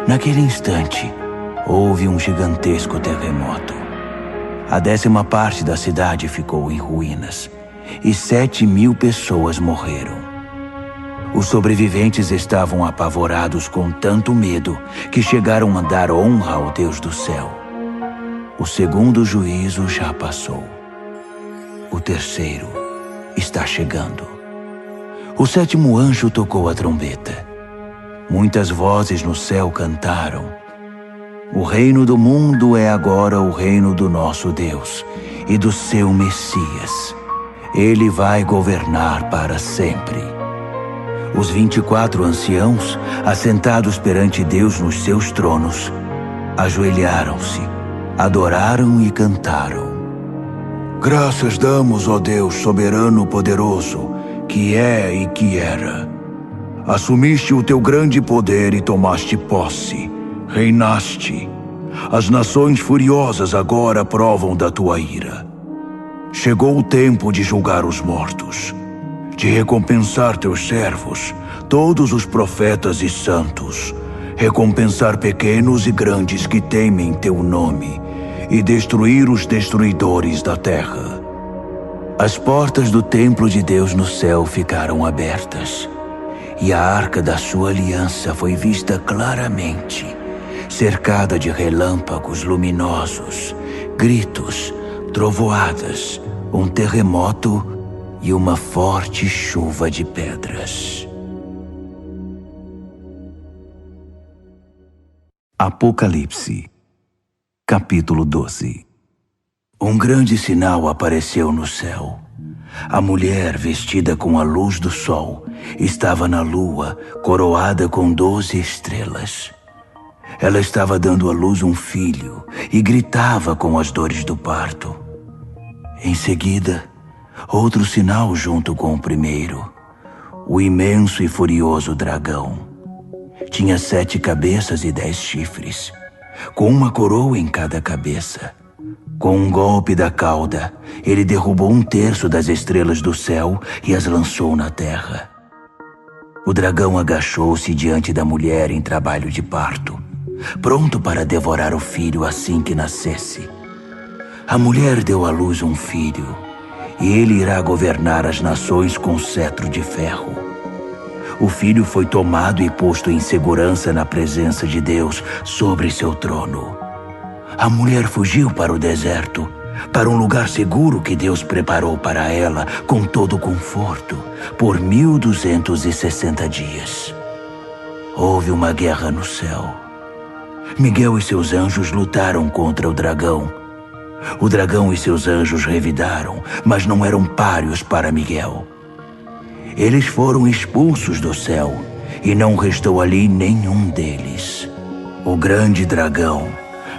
Naquele instante, houve um gigantesco terremoto. A 10ª parte da cidade ficou em ruínas, e 7.000 pessoas morreram. Os sobreviventes estavam apavorados com tanto medo que chegaram a dar honra ao Deus do céu. O 2º juízo já passou. O 3º está chegando. O 7º anjo tocou a trombeta. Muitas vozes no céu cantaram: "O reino do mundo é agora o reino do nosso Deus e do seu Messias. Ele vai governar para sempre." Os 24 anciãos, assentados perante Deus nos seus tronos, ajoelharam-se, adoraram e cantaram: "Graças damos, ó Deus soberano poderoso, que é e que era. Assumiste o teu grande poder e tomaste posse, reinaste. As nações furiosas agora provam da tua ira. Chegou o tempo de julgar os mortos, de recompensar teus servos, todos os profetas e santos, recompensar pequenos e grandes que temem teu nome, e destruir os destruidores da terra." As portas do templo de Deus no céu ficaram abertas, e a arca da sua aliança foi vista claramente, cercada de relâmpagos luminosos, gritos, trovoadas, um terremoto e uma forte chuva de pedras. Apocalipse, capítulo 12. Um grande sinal apareceu no céu. A mulher, vestida com a luz do sol, estava na lua, coroada com 12 estrelas. Ela estava dando à luz um filho e gritava com as dores do parto. Em seguida, outro sinal junto com o primeiro: o imenso e furioso dragão. Tinha 7 cabeças e 10 chifres, com uma coroa em cada cabeça. Com um golpe da cauda, ele derrubou 1/3 das estrelas do céu e as lançou na terra. O dragão agachou-se diante da mulher em trabalho de parto, pronto para devorar o filho assim que nascesse. A mulher deu à luz um filho, e ele irá governar as nações com cetro de ferro. O filho foi tomado e posto em segurança na presença de Deus sobre seu trono. A mulher fugiu para o deserto, para um lugar seguro que Deus preparou para ela com todo conforto, por 1260 dias. Houve uma guerra no céu. Miguel e seus anjos lutaram contra o dragão. O dragão e seus anjos revidaram, mas não eram páreos para Miguel. Eles foram expulsos do céu, e não restou ali nenhum deles. O grande dragão,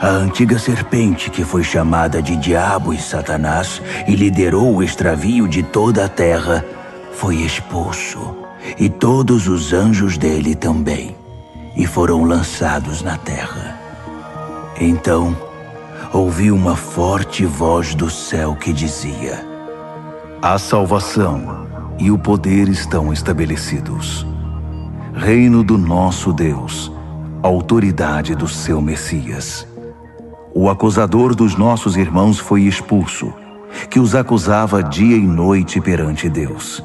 a antiga serpente que foi chamada de Diabo e Satanás e liderou o extravio de toda a terra, foi expulso, e todos os anjos dele também, e foram lançados na terra. Então, ouvi uma forte voz do céu que dizia: "A salvação e o poder estão estabelecidos. Reino do nosso Deus, autoridade do seu Messias. O acusador dos nossos irmãos foi expulso, que os acusava dia e noite perante Deus.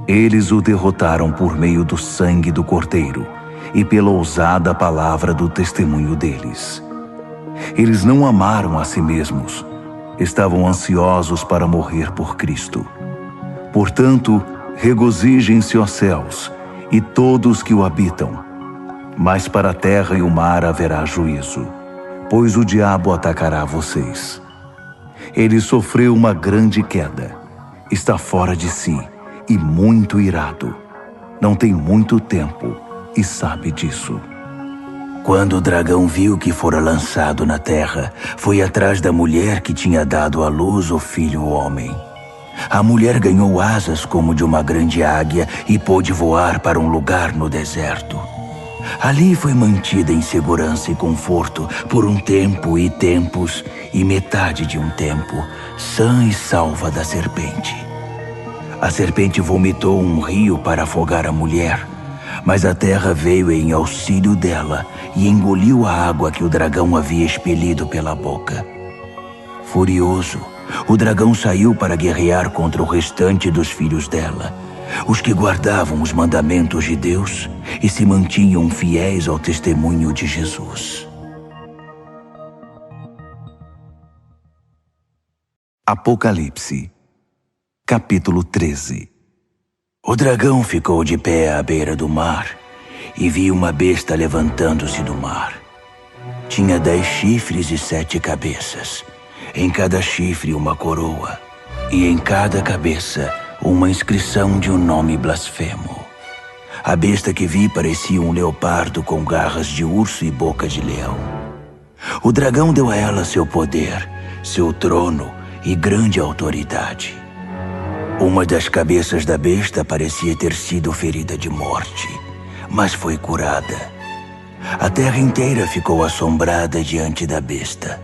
Eles o derrotaram por meio do sangue do Cordeiro e pela ousada palavra do testemunho deles. Eles não amaram a si mesmos, estavam ansiosos para morrer por Cristo. Portanto, regozijem-se, ó céus, e todos que o habitam. Mas para a terra e o mar haverá juízo, pois o diabo atacará vocês. Ele sofreu uma grande queda, está fora de si e muito irado. Não tem muito tempo e sabe disso. Quando o dragão viu que fora lançado na terra, foi atrás da mulher que tinha dado à luz o filho homem. A mulher ganhou asas como de uma grande águia e pôde voar para um lugar no deserto. Ali foi mantida em segurança e conforto por um tempo e tempos e metade de um tempo, sã e salva da serpente. A serpente vomitou um rio para afogar a mulher, mas a terra veio em auxílio dela e engoliu a água que o dragão havia expelido pela boca. Furioso, o dragão saiu para guerrear contra o restante dos filhos dela, os que guardavam os mandamentos de Deus e se mantinham fiéis ao testemunho de Jesus. Apocalipse, capítulo 13. O dragão ficou de pé à beira do mar e viu uma besta levantando-se do mar. Tinha 10 chifres e 7 cabeças, em cada chifre uma coroa, e em cada cabeça uma inscrição de um nome blasfemo. A besta que vi parecia um leopardo com garras de urso e boca de leão. O dragão deu a ela seu poder, seu trono e grande autoridade. Uma das cabeças da besta parecia ter sido ferida de morte, mas foi curada. A terra inteira ficou assombrada diante da besta.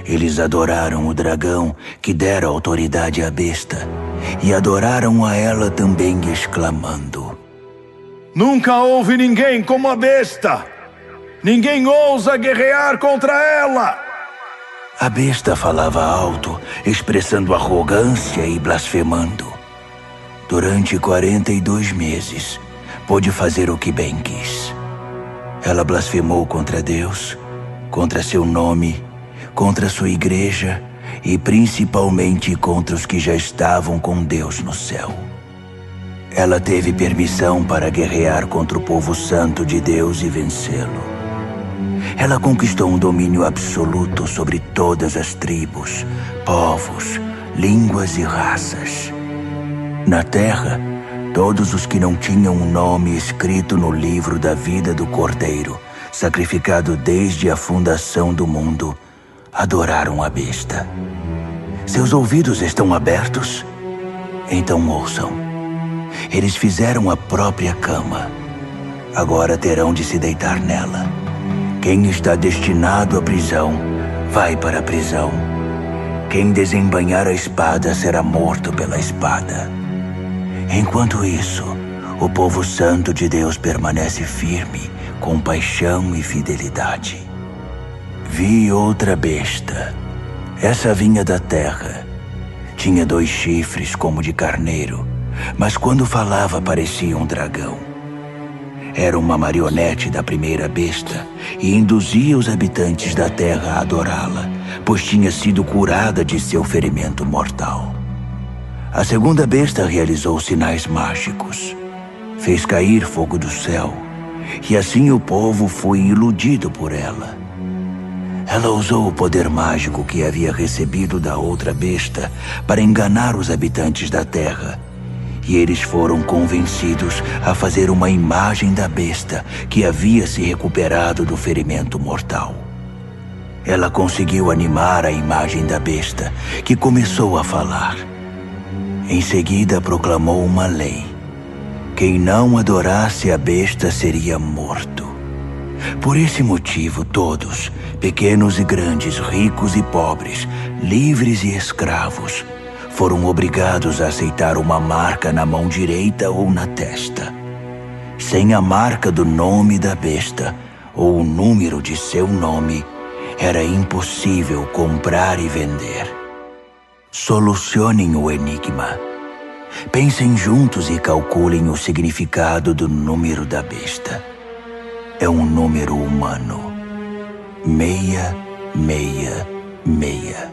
Eles adoraram o dragão que dera autoridade à besta e adoraram a ela também, exclamando: Nunca houve ninguém como a besta! Ninguém ousa guerrear contra ela! A besta falava alto, expressando arrogância e blasfemando. Durante 42 meses, pôde fazer o que bem quis. Ela blasfemou contra Deus, contra seu nome, contra sua igreja e principalmente contra os que já estavam com Deus no céu. Ela teve permissão para guerrear contra o povo santo de Deus e vencê-lo. Ela conquistou um domínio absoluto sobre todas as tribos, povos, línguas e raças. Na terra, todos os que não tinham um nome escrito no livro da vida do Cordeiro, sacrificado desde a fundação do mundo, adoraram a besta. Seus ouvidos estão abertos? Então ouçam. Eles fizeram a própria cama. Agora terão de se deitar nela. Quem está destinado à prisão, vai para a prisão. Quem desembainhar a espada será morto pela espada. Enquanto isso, o povo santo de Deus permanece firme, com paixão e fidelidade. Vi outra besta. Essa vinha da terra. Tinha 2 chifres como de carneiro, mas quando falava parecia um dragão. Era uma marionete da primeira besta e induzia os habitantes da terra a adorá-la, pois tinha sido curada de seu ferimento mortal. A segunda besta realizou sinais mágicos. Fez cair fogo do céu, e assim o povo foi iludido por ela. Ela usou o poder mágico que havia recebido da outra besta para enganar os habitantes da terra, e eles foram convencidos a fazer uma imagem da besta que havia se recuperado do ferimento mortal. Ela conseguiu animar a imagem da besta, que começou a falar. Em seguida proclamou uma lei. Quem não adorasse a besta seria morto. Por esse motivo, todos, pequenos e grandes, ricos e pobres, livres e escravos, foram obrigados a aceitar uma marca na mão direita ou na testa. Sem a marca do nome da besta ou o número de seu nome, era impossível comprar e vender. Solucionem o enigma. Pensem juntos e calculem o significado do número da besta. É um número humano. 666.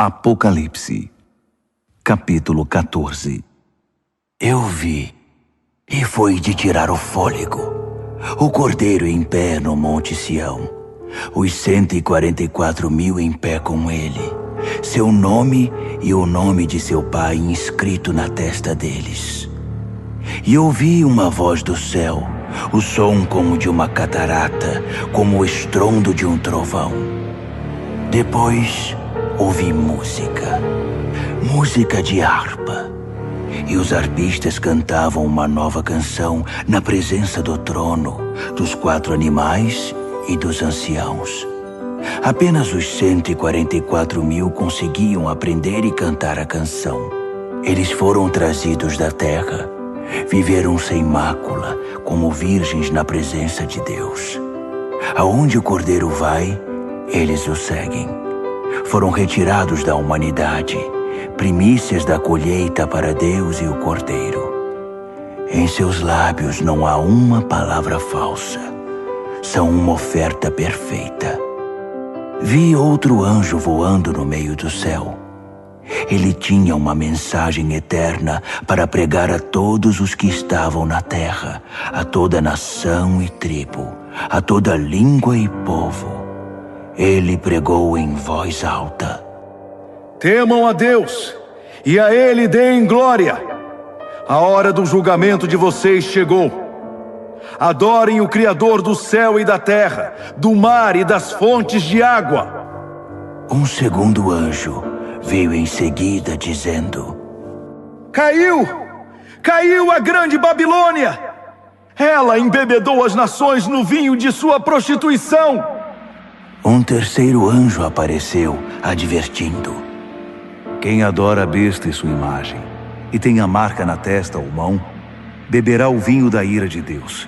Apocalipse, capítulo 14. Eu vi, e foi de tirar o fôlego, o Cordeiro em pé no Monte Sião, os 144.000 em pé com ele, seu nome e o nome de seu pai inscrito na testa deles. E ouvi uma voz do céu, o som como de uma catarata, como o estrondo de um trovão. Depois ouvi música de harpa. E os arpistas cantavam uma nova canção na presença do trono, dos 4 animais e dos anciãos. Apenas os 144.000 conseguiam aprender e cantar a canção. Eles foram trazidos da terra, viveram sem mácula, como virgens na presença de Deus. Aonde o Cordeiro vai, eles o seguem. Foram retirados da humanidade, primícias da colheita para Deus e o Cordeiro. Em seus lábios não há uma palavra falsa. São uma oferta perfeita. Vi outro anjo voando no meio do céu. Ele tinha uma mensagem eterna para pregar a todos os que estavam na terra, a toda nação e tribo, a toda língua e povo. Ele pregou em voz alta: Temam a Deus, e a Ele deem glória. A hora do julgamento de vocês chegou. Adorem o Criador do céu e da terra, do mar e das fontes de água. Um segundo anjo veio em seguida dizendo: Caiu a grande Babilônia! Ela embebedou as nações no vinho de sua prostituição. Um terceiro anjo apareceu, advertindo: Quem adora a besta e sua imagem, e tem a marca na testa ou mão, beberá o vinho da ira de Deus,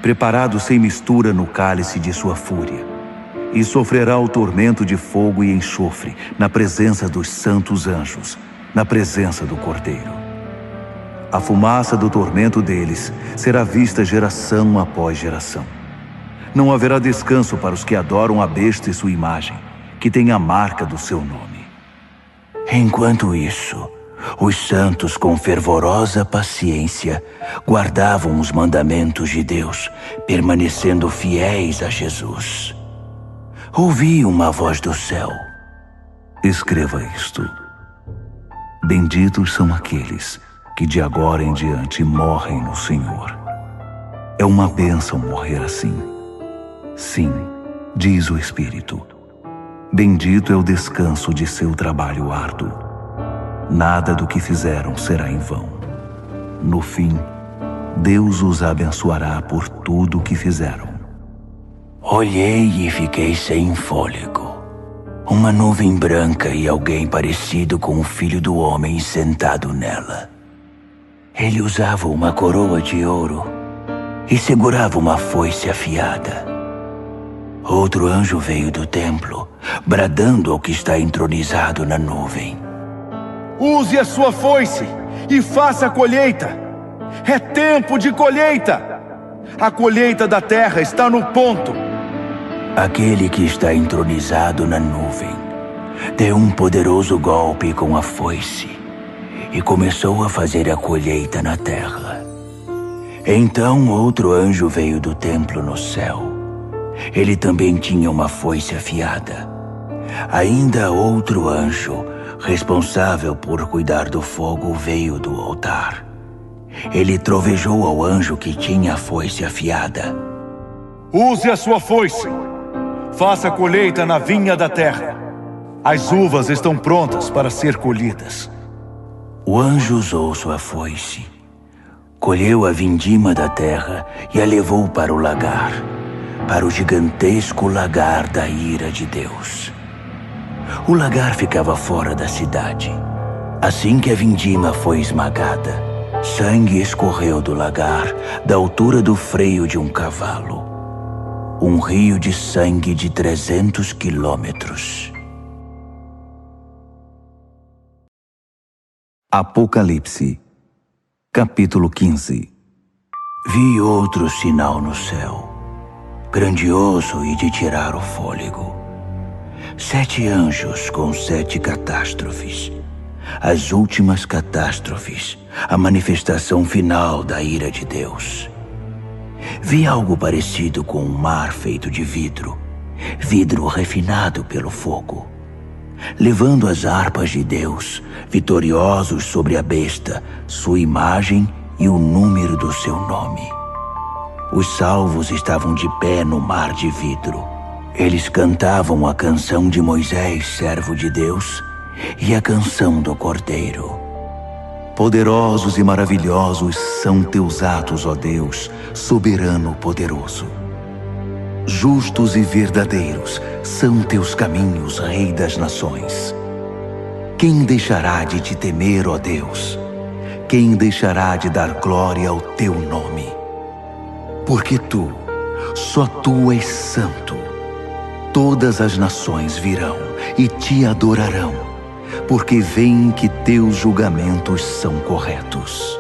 preparado sem mistura no cálice de sua fúria, e sofrerá o tormento de fogo e enxofre na presença dos santos anjos, na presença do Cordeiro. A fumaça do tormento deles será vista geração após geração. Não haverá descanso para os que adoram a besta e sua imagem, que tem a marca do seu nome. Enquanto isso, os santos, com fervorosa paciência, guardavam os mandamentos de Deus, permanecendo fiéis a Jesus. Ouvi uma voz do céu: Escreva isto: Benditos são aqueles que de agora em diante morrem no Senhor. É uma bênção morrer assim. Sim, diz o Espírito. Bendito é o descanso de seu trabalho árduo. Nada do que fizeram será em vão. No fim, Deus os abençoará por tudo o que fizeram. Olhei e fiquei sem fôlego. Uma nuvem branca e alguém parecido com o Filho do Homem sentado nela. Ele usava uma coroa de ouro e segurava uma foice afiada. Outro anjo veio do templo, bradando ao que está entronizado na nuvem: Use a sua foice e faça a colheita. É tempo de colheita. A colheita da terra está no ponto. Aquele que está entronizado na nuvem deu um poderoso golpe com a foice e começou a fazer a colheita na terra. Então outro anjo veio do templo no céu. Ele também tinha uma foice afiada. Ainda outro anjo, responsável por cuidar do fogo, veio do altar. Ele trovejou ao anjo que tinha a foice afiada: Use a sua foice. Faça a colheita na vinha da terra. As uvas estão prontas para ser colhidas. O anjo usou sua foice, colheu a vindima da terra e a levou para o lagar, para o gigantesco lagar da ira de Deus. O lagar ficava fora da cidade. Assim que a vindima foi esmagada, sangue escorreu do lagar, da altura do freio de um cavalo. Um rio de sangue de 300 quilômetros. Apocalipse, capítulo 15. Vi outro sinal no céu, grandioso e de tirar o fôlego. 7 anjos com 7 catástrofes. As últimas catástrofes, a manifestação final da ira de Deus. Vi algo parecido com um mar feito de vidro, vidro refinado pelo fogo, levando as harpas de Deus, vitoriosos sobre a besta, sua imagem e o número do seu nome. Os salvos estavam de pé no mar de vidro. Eles cantavam a canção de Moisés, servo de Deus, e a canção do Cordeiro. Poderosos e maravilhosos são teus atos, ó Deus, soberano poderoso. Justos e verdadeiros são teus caminhos, Rei das nações. Quem deixará de te temer, ó Deus? Quem deixará de dar glória ao teu nome? Porque tu, só tu és santo. Todas as nações virão e te adorarão, porque veem que teus julgamentos são corretos.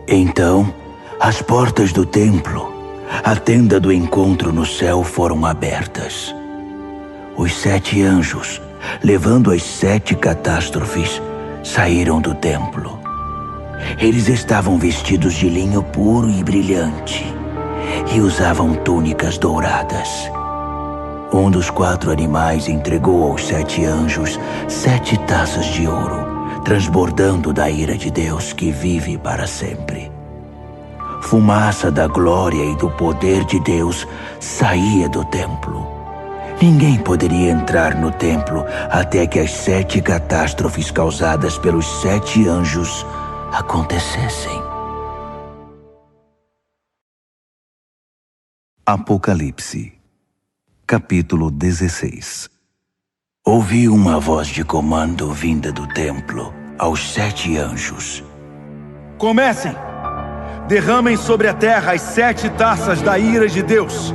Então, as portas do templo, a tenda do encontro no céu foram abertas. Os 7 anjos, levando as 7 catástrofes, saíram do templo. Eles estavam vestidos de linho puro e brilhante e usavam túnicas douradas. Um dos 4 animais entregou aos 7 anjos 7 taças de ouro, transbordando da ira de Deus que vive para sempre. Fumaça da glória e do poder de Deus saía do templo. Ninguém poderia entrar no templo até que as 7 catástrofes causadas pelos 7 anjos acontecessem. Apocalipse, capítulo 16. Ouvi uma voz de comando vinda do templo aos 7 anjos. Comecem! Derramem sobre a terra as 7 taças da ira de Deus.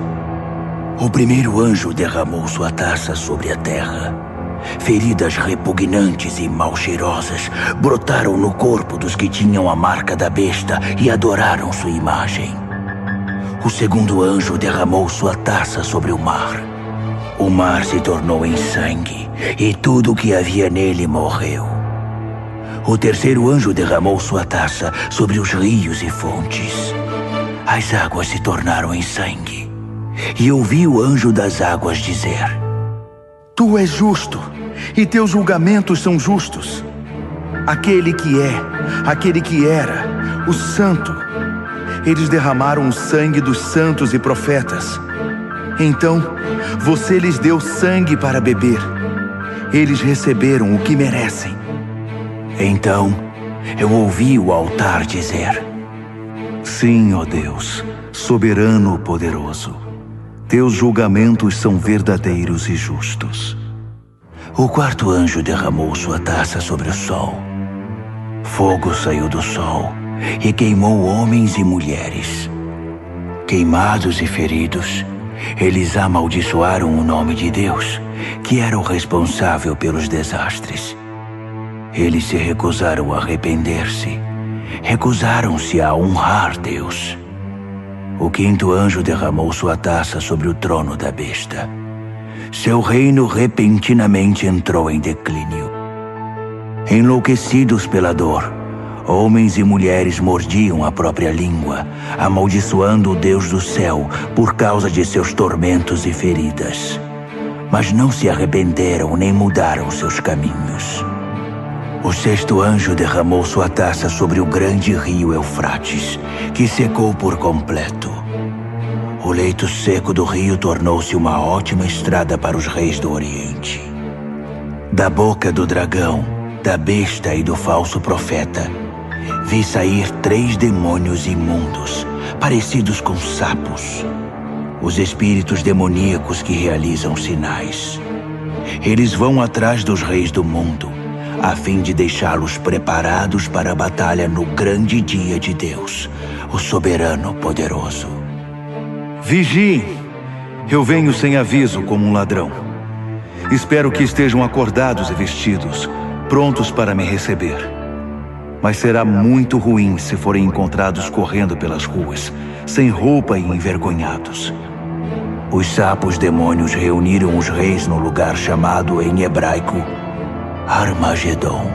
O primeiro anjo derramou sua taça sobre a terra. Feridas repugnantes e mal cheirosas brotaram no corpo dos que tinham a marca da besta e adoraram sua imagem. O segundo anjo derramou sua taça sobre o mar. O mar se tornou em sangue e tudo o que havia nele morreu. O terceiro anjo derramou sua taça sobre os rios e fontes. As águas se tornaram em sangue. E ouvi o anjo das águas dizer: Tu és justo, e teus julgamentos são justos. Aquele que é, aquele que era, o santo. Eles derramaram o sangue dos santos e profetas. Então, você lhes deu sangue para beber. Eles receberam o que merecem. Então, eu ouvi o altar dizer: Sim, ó Deus, soberano poderoso. Teus julgamentos são verdadeiros e justos. O quarto anjo derramou sua taça sobre o sol. Fogo saiu do sol e queimou homens e mulheres. Queimados e feridos, eles amaldiçoaram o nome de Deus, que era o responsável pelos desastres. Eles se recusaram a arrepender-se, recusaram-se a honrar Deus. O quinto anjo derramou sua taça sobre o trono da besta. Seu reino repentinamente entrou em declínio. Enlouquecidos pela dor, homens e mulheres mordiam a própria língua, amaldiçoando o Deus do céu por causa de seus tormentos e feridas. Mas não se arrependeram nem mudaram seus caminhos. O sexto anjo derramou sua taça sobre o grande rio Eufrates, que secou por completo. O leito seco do rio tornou-se uma ótima estrada para os reis do Oriente. Da boca do dragão, da besta e do falso profeta, vi sair 3 demônios imundos, parecidos com sapos. Os espíritos demoníacos que realizam sinais. Eles vão atrás dos reis do mundo, a fim de deixá-los preparados para a batalha no grande dia de Deus, o soberano poderoso. Vigiem! Eu venho sem aviso como um ladrão. Espero que estejam acordados e vestidos, prontos para me receber. Mas será muito ruim se forem encontrados correndo pelas ruas, sem roupa e envergonhados. Os sapos demônios reuniram os reis no lugar chamado em hebraico Armagedon.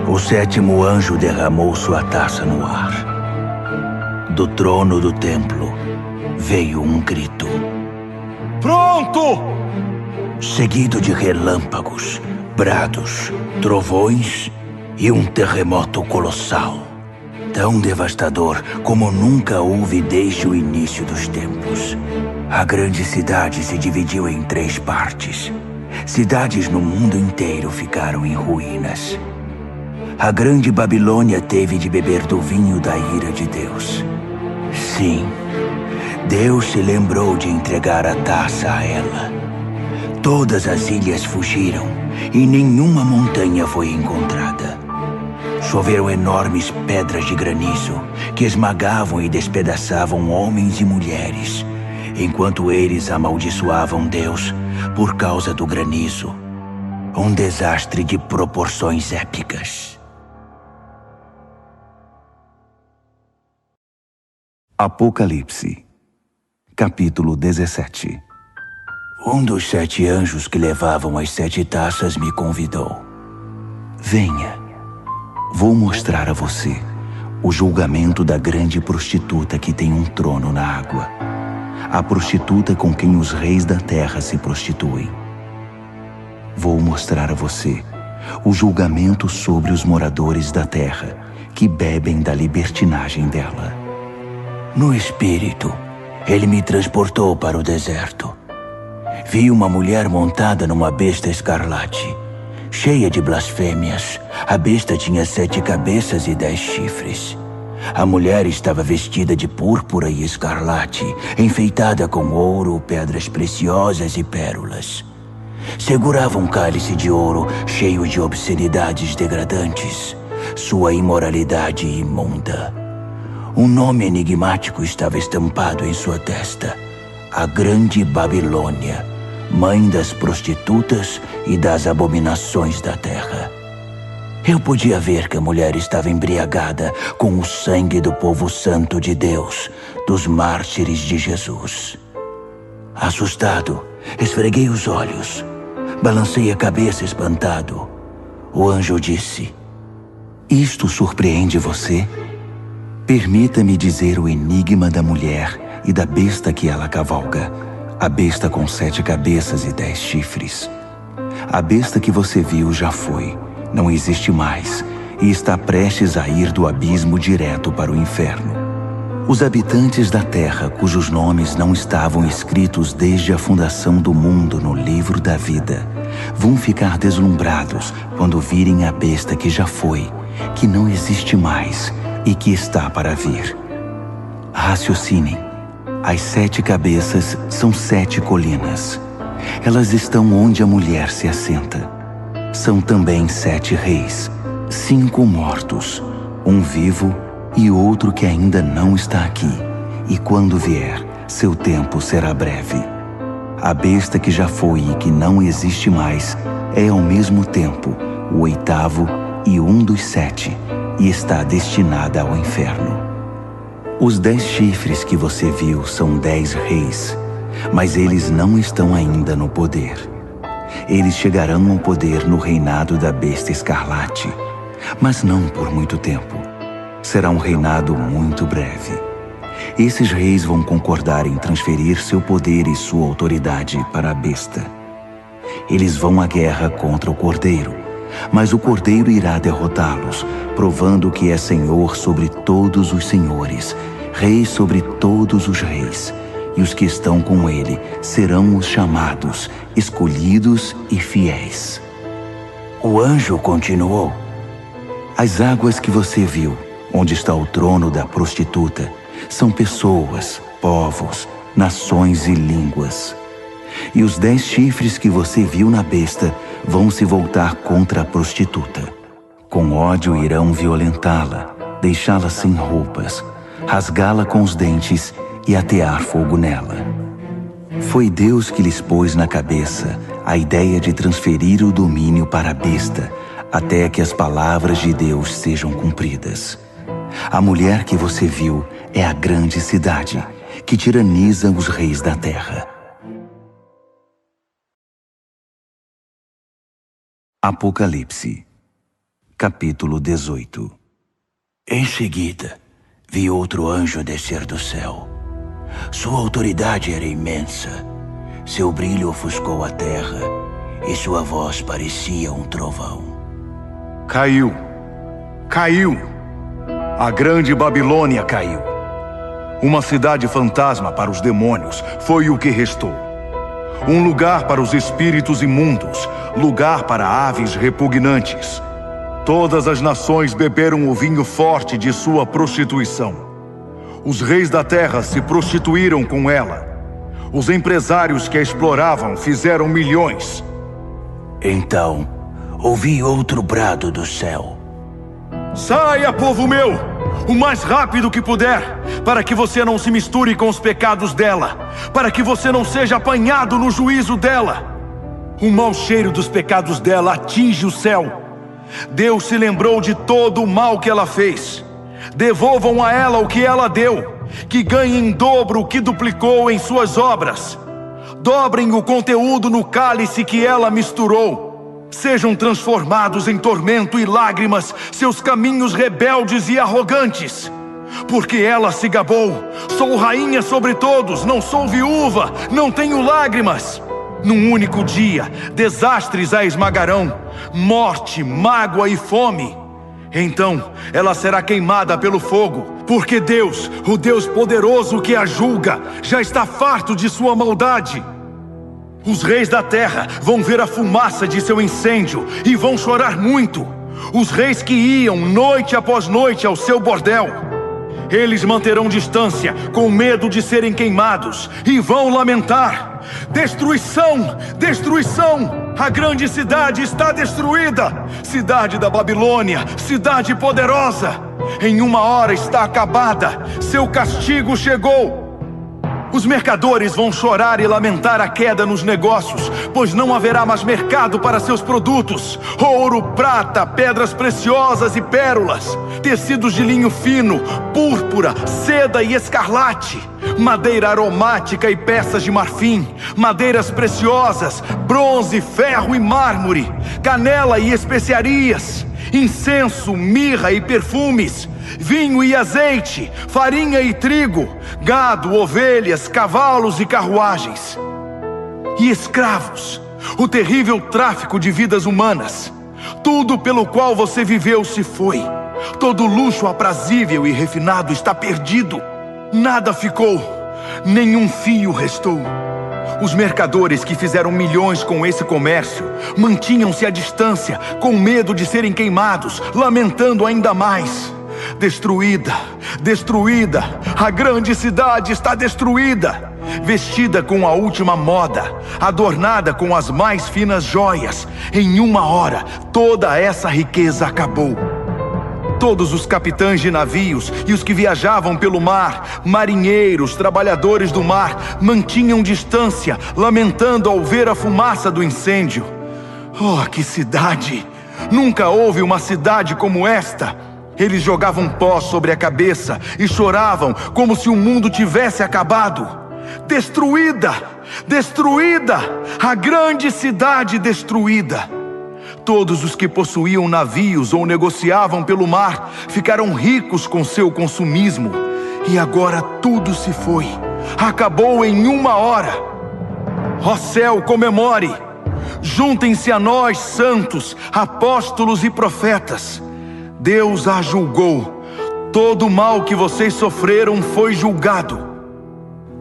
O sétimo anjo derramou sua taça no ar. Do trono do templo veio um grito. Pronto! Seguido de relâmpagos, brados, trovões e um terremoto colossal. Tão devastador como nunca houve desde o início dos tempos. A grande cidade se dividiu em 3 partes. Cidades no mundo inteiro ficaram em ruínas. A grande Babilônia teve de beber do vinho da ira de Deus. Sim, Deus se lembrou de entregar a taça a ela. Todas as ilhas fugiram e nenhuma montanha foi encontrada. Choveram enormes pedras de granizo que esmagavam e despedaçavam homens e mulheres, enquanto eles amaldiçoavam Deus por causa do granizo. Um desastre de proporções épicas. Apocalipse, capítulo 17. Um dos 7 anjos que levavam as 7 taças me convidou. Venha, vou mostrar a você o julgamento da grande prostituta que tem um trono na água. A prostituta com quem os reis da terra se prostituem. Vou mostrar a você o julgamento sobre os moradores da terra que bebem da libertinagem dela. No espírito, ele me transportou para o deserto. Vi uma mulher montada numa besta escarlate, cheia de blasfêmias. A besta tinha 7 cabeças e 10 chifres. A mulher estava vestida de púrpura e escarlate, enfeitada com ouro, pedras preciosas e pérolas. Segurava um cálice de ouro cheio de obscenidades degradantes, sua imoralidade imunda. Um nome enigmático estava estampado em sua testa: a Grande Babilônia, mãe das prostitutas e das abominações da terra. Eu podia ver que a mulher estava embriagada com o sangue do povo santo de Deus, dos mártires de Jesus. Assustado, esfreguei os olhos, balancei a cabeça espantado. O anjo disse: Isto surpreende você? Permita-me dizer o enigma da mulher e da besta que ela cavalga, a besta com 7 cabeças e 10 chifres. A besta que você viu já foi, não existe mais, e está prestes a ir do abismo direto para o inferno. Os habitantes da terra, cujos nomes não estavam escritos desde a fundação do mundo no livro da vida, vão ficar deslumbrados quando virem a besta que já foi, que não existe mais e que está para vir. Raciocinem. As 7 cabeças são 7 colinas. Elas estão onde a mulher se assenta. São também 7 reis, 5 mortos, um vivo e outro que ainda não está aqui. E quando vier, seu tempo será breve. A besta que já foi e que não existe mais é ao mesmo tempo o 8º e um dos 7, e está destinada ao inferno. Os 10 chifres que você viu são 10 reis, mas eles não estão ainda no poder. Eles chegarão ao poder no reinado da besta escarlate, mas não por muito tempo. Será um reinado muito breve. Esses reis vão concordar em transferir seu poder e sua autoridade para a besta. Eles vão à guerra contra o Cordeiro, mas o Cordeiro irá derrotá-los, provando que é Senhor sobre todos os senhores, Rei sobre todos os reis, e os que estão com ele serão os chamados, escolhidos e fiéis. O anjo continuou: As águas que você viu, onde está o trono da prostituta, são pessoas, povos, nações e línguas. E os 10 chifres que você viu na besta vão se voltar contra a prostituta. Com ódio irão violentá-la, deixá-la sem roupas, rasgá-la com os dentes e atear fogo nela. Foi Deus que lhes pôs na cabeça a ideia de transferir o domínio para a besta, até que as palavras de Deus sejam cumpridas. A mulher que você viu é a grande cidade, que tiraniza os reis da terra. Apocalipse, capítulo 18. Em seguida, vi outro anjo descer do céu. Sua autoridade era imensa. Seu brilho ofuscou a terra e sua voz parecia um trovão. Caiu! Caiu! A grande Babilônia caiu. Uma cidade fantasma para os demônios foi o que restou. Um lugar para os espíritos imundos, lugar para aves repugnantes. Todas as nações beberam o vinho forte de sua prostituição. Os reis da terra se prostituíram com ela. Os empresários que a exploravam fizeram milhões. Então, ouvi outro brado do céu. Saia, povo meu, o mais rápido que puder, para que você não se misture com os pecados dela, para que você não seja apanhado no juízo dela. O mau cheiro dos pecados dela atinge o céu. Deus se lembrou de todo o mal que ela fez. Devolvam a ela o que ela deu, que ganhe em dobro o que duplicou em suas obras. Dobrem o conteúdo no cálice que ela misturou. Sejam transformados em tormento e lágrimas seus caminhos rebeldes e arrogantes. Porque ela se gabou: sou rainha sobre todos, não sou viúva, não tenho lágrimas. Num único dia, desastres a esmagarão, morte, mágoa e fome. Então, ela será queimada pelo fogo, porque Deus, o Deus poderoso que a julga, já está farto de sua maldade. Os reis da terra vão ver a fumaça de seu incêndio e vão chorar muito. Os reis que iam noite após noite ao seu bordel. Eles manterão distância, com medo de serem queimados, e vão lamentar: destruição! Destruição! A grande cidade está destruída! Cidade da Babilônia, cidade poderosa! Em uma hora está acabada, seu castigo chegou! Os mercadores vão chorar e lamentar a queda nos negócios, pois não haverá mais mercado para seus produtos. Ouro, prata, pedras preciosas e pérolas, tecidos de linho fino, púrpura, seda e escarlate, madeira aromática e peças de marfim, madeiras preciosas, bronze, ferro e mármore, canela e especiarias, incenso, mirra e perfumes, vinho e azeite, farinha e trigo, gado, ovelhas, cavalos e carruagens. E escravos, o terrível tráfico de vidas humanas. Tudo pelo qual você viveu se foi. Todo luxo aprazível e refinado está perdido. Nada ficou, nenhum fio restou. Os mercadores que fizeram milhões com esse comércio mantinham-se à distância, com medo de serem queimados, lamentando ainda mais. Destruída, destruída, a grande cidade está destruída. Vestida com a última moda, adornada com as mais finas joias, em uma hora toda essa riqueza acabou. Todos os capitães de navios e os que viajavam pelo mar, marinheiros, trabalhadores do mar, mantinham distância, lamentando ao ver a fumaça do incêndio. Oh, que cidade! Nunca houve uma cidade como esta. Eles jogavam pó sobre a cabeça e choravam como se o mundo tivesse acabado. Destruída! Destruída! A grande cidade destruída! Todos os que possuíam navios ou negociavam pelo mar ficaram ricos com seu consumismo. E agora tudo se foi. Acabou em uma hora. Ó céu, comemore! Juntem-se a nós, santos, apóstolos e profetas. Deus a julgou. Todo o mal que vocês sofreram foi julgado.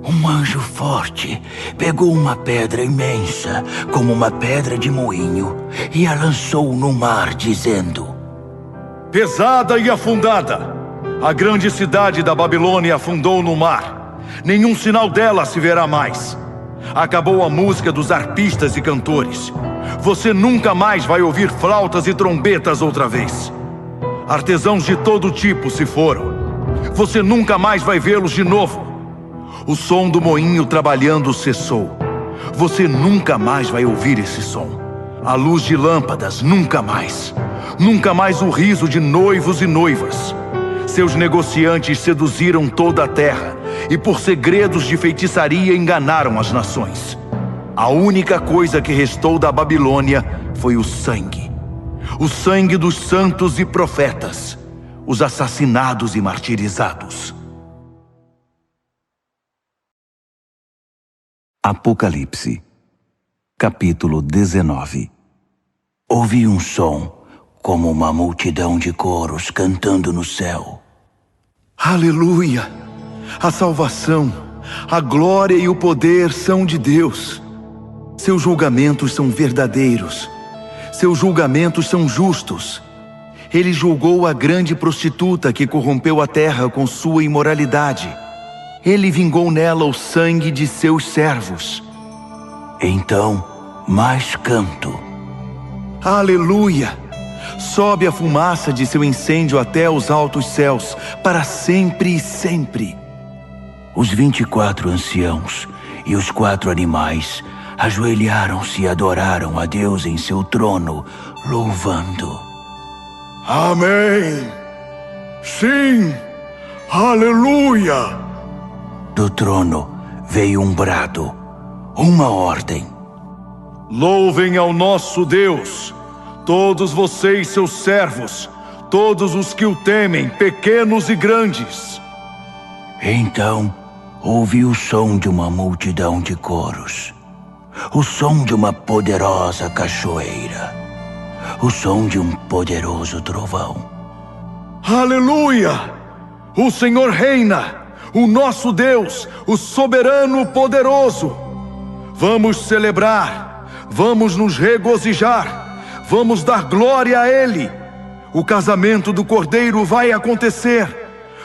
Um anjo forte pegou uma pedra imensa, como uma pedra de moinho, e a lançou no mar, dizendo: pesada e afundada, a grande cidade da Babilônia afundou no mar. Nenhum sinal dela se verá mais. Acabou a música dos arpistas e cantores. Você nunca mais vai ouvir flautas e trombetas outra vez. Artesãos de todo tipo se foram. Você nunca mais vai vê-los de novo. O som do moinho trabalhando cessou. Você nunca mais vai ouvir esse som. A luz de lâmpadas, nunca mais. Nunca mais o riso de noivos e noivas. Seus negociantes seduziram toda a terra e por segredos de feitiçaria enganaram as nações. A única coisa que restou da Babilônia foi o sangue dos santos e profetas, os assassinados e martirizados. Apocalipse, capítulo 19. Ouvi um som como uma multidão de coros cantando no céu. Aleluia! A salvação, a glória e o poder são de Deus. Seus julgamentos são verdadeiros. Seus julgamentos são justos. Ele julgou a grande prostituta que corrompeu a terra com sua imoralidade. Ele vingou nela o sangue de seus servos. Então, mais canto. Aleluia! Sobe a fumaça de seu incêndio até os altos céus, para sempre e sempre. Os 24 anciãos e os 4 animais ajoelharam-se e adoraram a Deus em seu trono, louvando. Amém! Sim! Aleluia! Do trono veio um brado, uma ordem. Louvem ao nosso Deus, todos vocês, seus servos, todos os que o temem, pequenos e grandes. Então ouvi o som de uma multidão de coros, o som de uma poderosa cachoeira, o som de um poderoso trovão. Aleluia! O Senhor reina, o nosso Deus, o soberano poderoso. Vamos celebrar, vamos nos regozijar, vamos dar glória a Ele. O casamento do Cordeiro vai acontecer.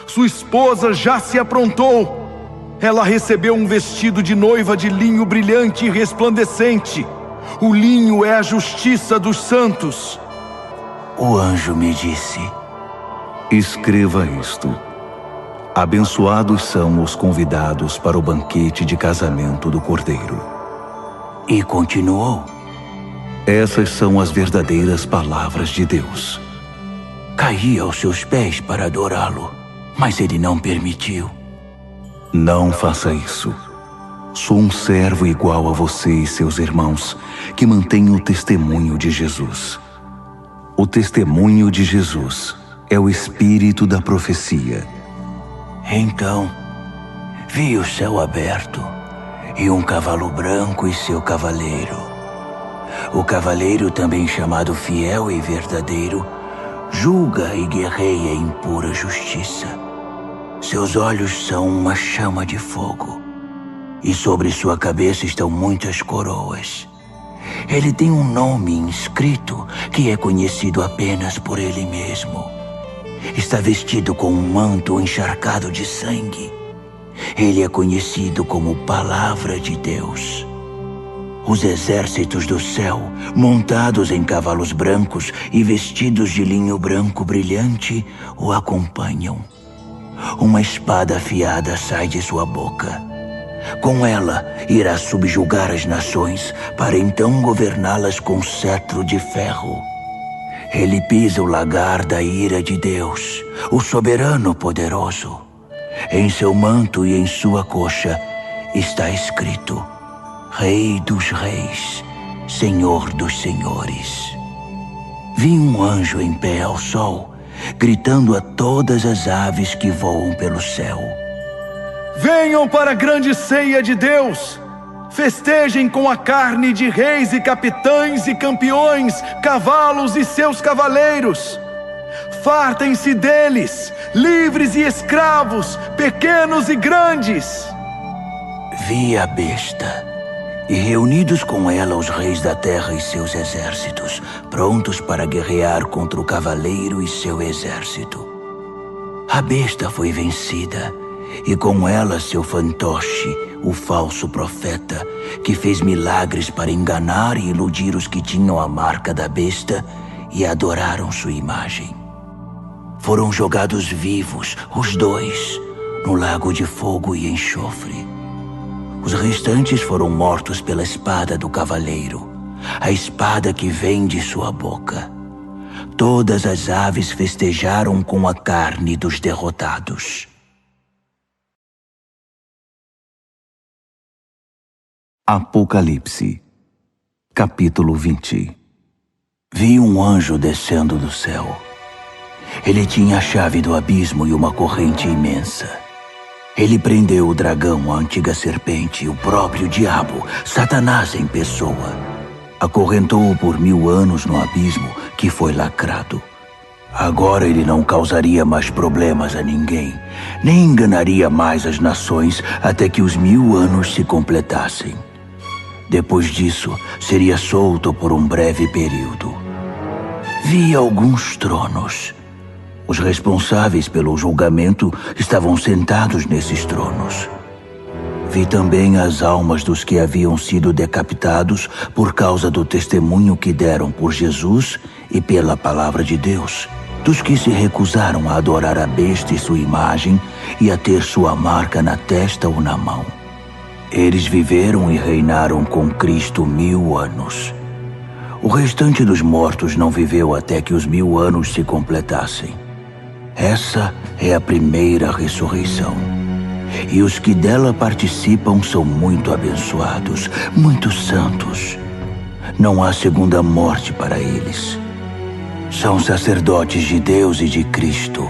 Sua esposa já se aprontou. Ela recebeu um vestido de noiva de linho brilhante e resplandecente. O linho é a justiça dos santos. O anjo me disse: escreva isto. Abençoados são os convidados para o banquete de casamento do Cordeiro. E continuou: essas são as verdadeiras palavras de Deus. Caí aos seus pés para adorá-lo, mas ele não permitiu. Não faça isso. Sou um servo igual a você e seus irmãos, que mantém o testemunho de Jesus. O testemunho de Jesus é o espírito da profecia. Então, vi o céu aberto e um cavalo branco e seu cavaleiro. O cavaleiro, também chamado Fiel e Verdadeiro, julga e guerreia em pura justiça. Seus olhos são uma chama de fogo, e sobre sua cabeça estão muitas coroas. Ele tem um nome inscrito que é conhecido apenas por ele mesmo. Está vestido com um manto encharcado de sangue. Ele é conhecido como Palavra de Deus. Os exércitos do céu, montados em cavalos brancos e vestidos de linho branco brilhante, o acompanham. Uma espada afiada sai de sua boca. Com ela, irá subjugar as nações, para então governá-las com cetro de ferro. Ele pisa o lagar da ira de Deus, o soberano poderoso. Em seu manto e em sua coxa está escrito: Rei dos reis, Senhor dos senhores. Vi um anjo em pé ao sol, gritando a todas as aves que voam pelo céu: venham para a grande ceia de Deus. Festejem com a carne de reis e capitães e campeões, cavalos e seus cavaleiros. Fartem-se deles, livres e escravos, pequenos e grandes. Vi a besta, e reunidos com ela os reis da terra e seus exércitos, prontos para guerrear contra o cavaleiro e seu exército. A besta foi vencida, e com ela seu fantoche, o falso profeta, que fez milagres para enganar e iludir os que tinham a marca da besta e adoraram sua imagem. Foram jogados vivos, os dois, no lago de fogo e enxofre. Os restantes foram mortos pela espada do cavaleiro, a espada que vem de sua boca. Todas as aves festejaram com a carne dos derrotados. Apocalipse, capítulo 20. Vi um anjo descendo do céu. Ele tinha a chave do abismo e uma corrente imensa. Ele prendeu o dragão, a antiga serpente, o próprio diabo, Satanás em pessoa. Acorrentou-o por 1000 anos no abismo, que foi lacrado. Agora ele não causaria mais problemas a ninguém, nem enganaria mais as nações até que os 1000 anos se completassem. Depois disso, seria solto por um breve período. Vi alguns tronos. Os responsáveis pelo julgamento estavam sentados nesses tronos. Vi também as almas dos que haviam sido decapitados por causa do testemunho que deram por Jesus e pela palavra de Deus, dos que se recusaram a adorar a besta e sua imagem e a ter sua marca na testa ou na mão. Eles viveram e reinaram com Cristo 1000 anos. O restante dos mortos não viveu até que os 1000 anos se completassem. Essa é a primeira ressurreição. E os que dela participam são muito abençoados, muito santos. Não há segunda morte para eles. São sacerdotes de Deus e de Cristo,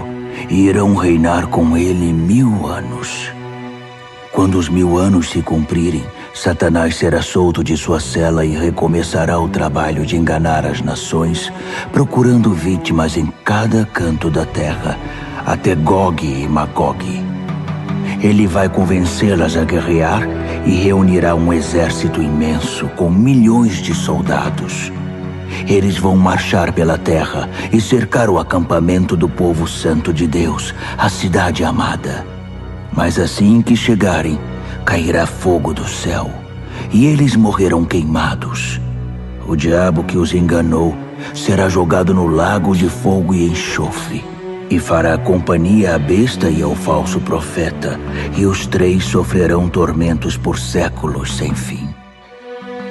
e irão reinar com ele 1000 anos. Quando os 1000 anos se cumprirem, Satanás será solto de sua cela e recomeçará o trabalho de enganar as nações, procurando vítimas em cada canto da terra, até Gog e Magog. Ele vai convencê-las a guerrear e reunirá um exército imenso com milhões de soldados. Eles vão marchar pela terra e cercar o acampamento do povo santo de Deus, a cidade amada. Mas assim que chegarem, cairá fogo do céu, e eles morrerão queimados. O diabo que os enganou será jogado no lago de fogo e enxofre, e fará companhia à besta e ao falso profeta, e os 3 sofrerão tormentos por séculos sem fim.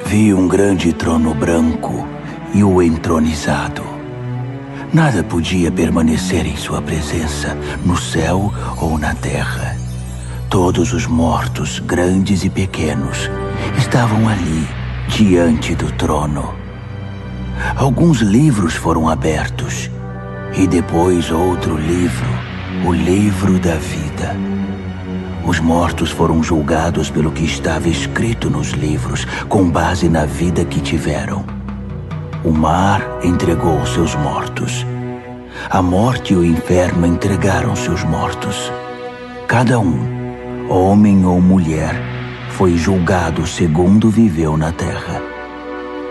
Vi um grande trono branco e o entronizado. Nada podia permanecer em sua presença, no céu ou na terra. Todos os mortos, grandes e pequenos, estavam ali, diante do trono. Alguns livros foram abertos, e depois outro livro, o livro da vida. Os mortos foram julgados pelo que estava escrito nos livros, com base na vida que tiveram. O mar entregou seus mortos. A morte e o inferno entregaram seus mortos. Cada um, homem ou mulher, foi julgado segundo viveu na terra.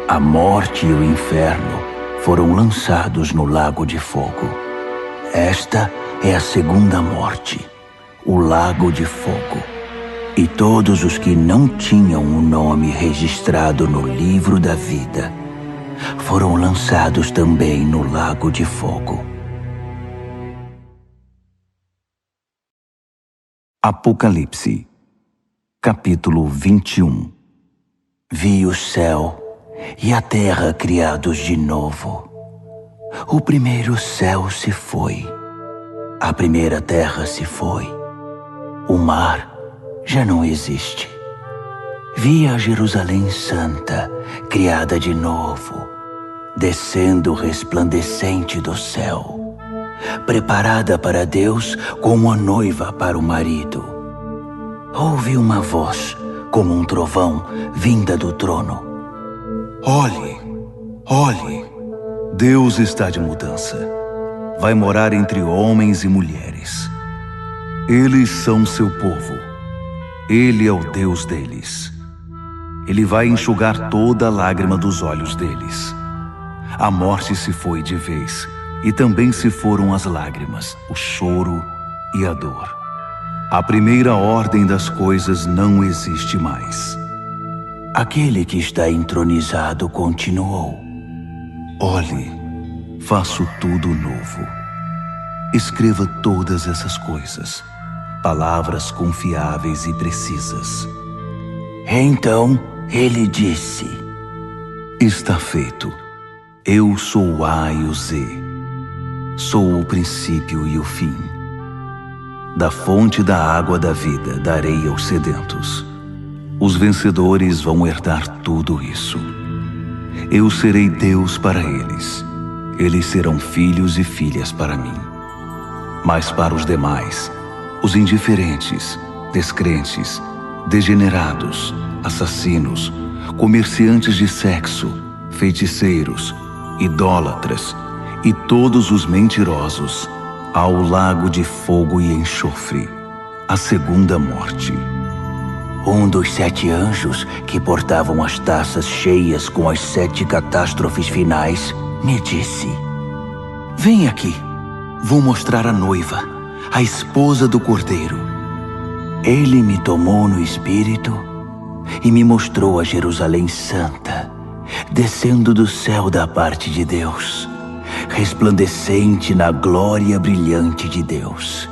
A morte e o inferno foram lançados no lago de fogo. Esta é a segunda morte, o lago de fogo. E todos os que não tinham o nome registrado no livro da vida foram lançados também no lago de fogo. Apocalipse, capítulo 21. Vi o céu e a terra criados de novo. O primeiro céu se foi, a primeira terra se foi, o mar já não existe. Vi a Jerusalém Santa, criada de novo, descendo resplandecente do céu, preparada para Deus como a noiva para o marido. Ouvi uma voz, como um trovão, vinda do trono. Olhe, olhe, Deus está de mudança. Vai morar entre homens e mulheres. Eles são seu povo. Ele é o Deus deles. Ele vai enxugar toda lágrima dos olhos deles. A morte se foi de vez, e também se foram as lágrimas, o choro e a dor. A primeira ordem das coisas não existe mais. Aquele que está entronizado continuou. Olhe, faço tudo novo. Escreva todas essas coisas, palavras confiáveis e precisas. Então ele disse: Está feito. Eu sou o A e o Z. Sou o princípio e o fim. Da fonte da água da vida darei aos sedentos. Os vencedores vão herdar tudo isso. Eu serei Deus para eles. Eles serão filhos e filhas para mim. Mas para os demais, os indiferentes, descrentes, degenerados, assassinos, comerciantes de sexo, feiticeiros, idólatras e todos os mentirosos, há o lago de fogo e enxofre, a segunda morte. Um dos 7 anjos que portavam as taças cheias com as 7 catástrofes finais me disse: Vem aqui, vou mostrar a noiva, a esposa do Cordeiro. Ele me tomou no espírito e me mostrou a Jerusalém Santa, descendo do céu da parte de Deus, resplandecente na glória brilhante de Deus.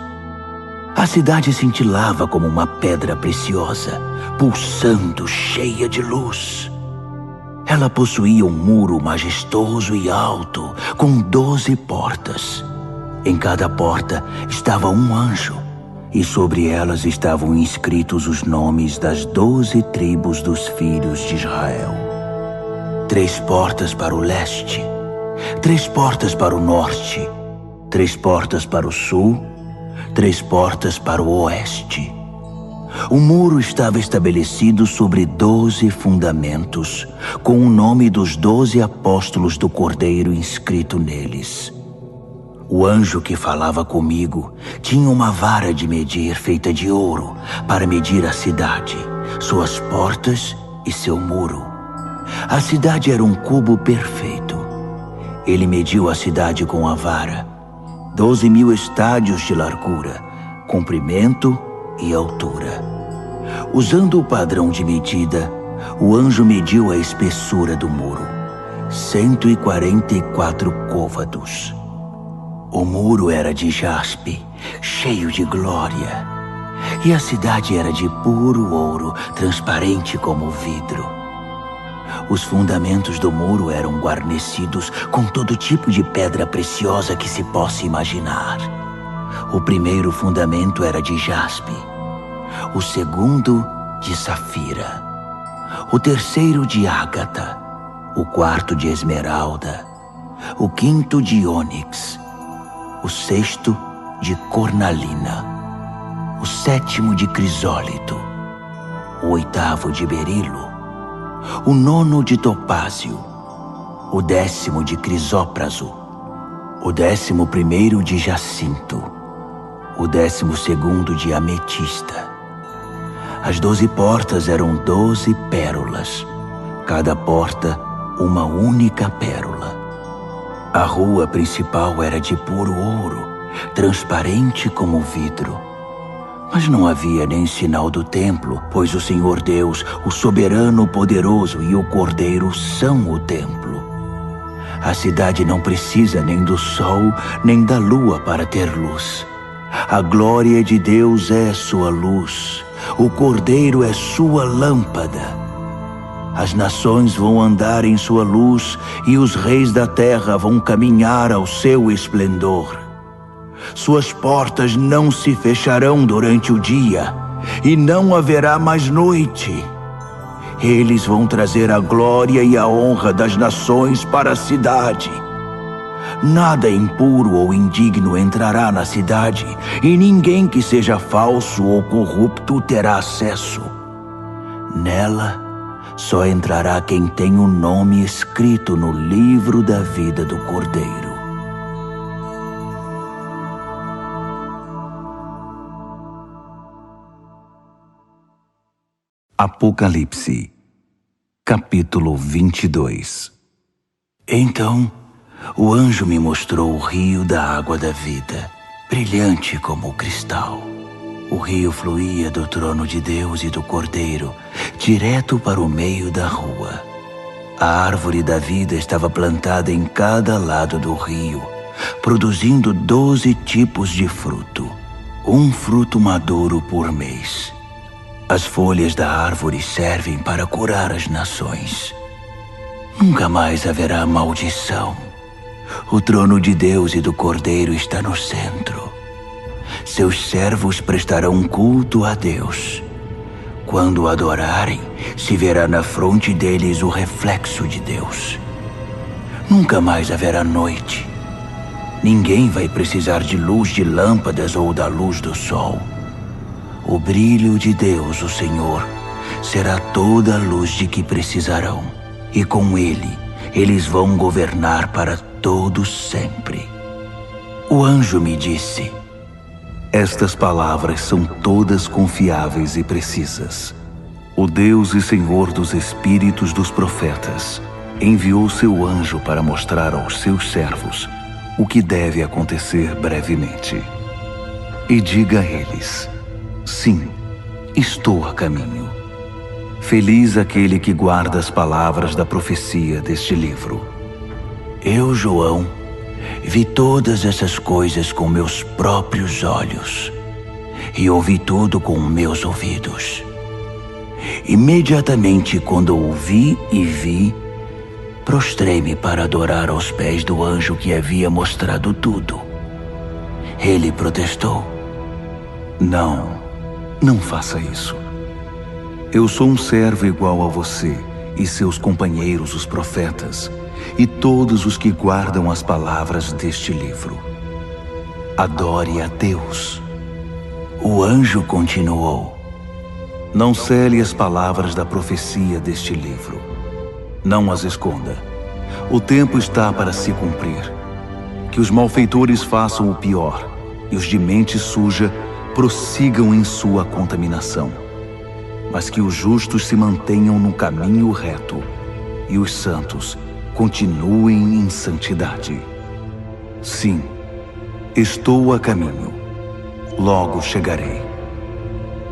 A cidade cintilava como uma pedra preciosa, pulsando, cheia de luz. Ela possuía um muro majestoso e alto, com 12 portas. Em cada porta estava um anjo, e sobre elas estavam inscritos os nomes das 12 tribos dos filhos de Israel. 3 portas para o leste, 3 portas para o norte, 3 portas para o sul, 3 portas para o oeste. O muro estava estabelecido sobre 12 fundamentos, com o nome dos 12 apóstolos do Cordeiro inscrito neles. O anjo que falava comigo tinha uma vara de medir feita de ouro para medir a cidade, suas portas e seu muro. A cidade era um cubo perfeito. Ele mediu a cidade com a vara, 12.000 estádios de largura, comprimento e altura. Usando o padrão de medida, o anjo mediu a espessura do muro, 144 côvados. O muro era de jaspe, cheio de glória, e a cidade era de puro ouro, transparente como vidro. Os fundamentos do muro eram guarnecidos com todo tipo de pedra preciosa que se possa imaginar. O primeiro fundamento era de jaspe, o segundo de safira, o terceiro de ágata, o quarto de esmeralda, o quinto de ônix, o sexto de cornalina, o sétimo de crisólito, o oitavo de berilo, o nono de topázio, o 10º de crisópraso, o 11º de jacinto, o 12º de ametista. As 12 portas eram 12 pérolas, cada porta uma única pérola. A rua principal era de puro ouro, transparente como vidro. Mas não havia nem sinal do templo, pois o Senhor Deus, o soberano poderoso e o Cordeiro são o templo. A cidade não precisa nem do sol, nem da lua para ter luz. A glória de Deus é sua luz, o Cordeiro é sua lâmpada. As nações vão andar em sua luz e os reis da terra vão caminhar ao seu esplendor. Suas portas não se fecharão durante o dia e não haverá mais noite. Eles vão trazer a glória e a honra das nações para a cidade. Nada impuro ou indigno entrará na cidade, e ninguém que seja falso ou corrupto terá acesso. Nela, só entrará quem tem o nome escrito no livro da vida do Cordeiro. Apocalipse, capítulo 22. Então, o anjo me mostrou o rio da água da vida, brilhante como o cristal. O rio fluía do trono de Deus e do Cordeiro, direto para o meio da rua. A árvore da vida estava plantada em cada lado do rio, produzindo 12 tipos de fruto, um fruto maduro por mês. As folhas da árvore servem para curar as nações. Nunca mais haverá maldição. O trono de Deus e do Cordeiro está no centro. Seus servos prestarão culto a Deus. Quando o adorarem, se verá na fronte deles o reflexo de Deus. Nunca mais haverá noite. Ninguém vai precisar de luz de lâmpadas ou da luz do sol. O brilho de Deus, o Senhor, será toda a luz de que precisarão. E com ele, eles vão governar para todo sempre. O anjo me disse: estas palavras são todas confiáveis e precisas. O Deus e Senhor dos espíritos dos profetas enviou seu anjo para mostrar aos seus servos o que deve acontecer brevemente. E diga a eles: sim, estou a caminho. Feliz aquele que guarda as palavras da profecia deste livro. Eu, João, vi todas essas coisas com meus próprios olhos e ouvi tudo com meus ouvidos. Imediatamente quando ouvi e vi, prostrei-me para adorar aos pés do anjo que havia mostrado tudo. Ele protestou: Não faça isso. Eu sou um servo igual a você e seus companheiros, os profetas, e todos os que guardam as palavras deste livro. Adore a Deus. O anjo continuou: não cele as palavras da profecia deste livro. Não as esconda. O tempo está para se cumprir. Que os malfeitores façam o pior e os de mente suja prossigam em sua contaminação. Mas que os justos se mantenham no caminho reto e os santos continuem em santidade. Sim, estou a caminho. Logo chegarei.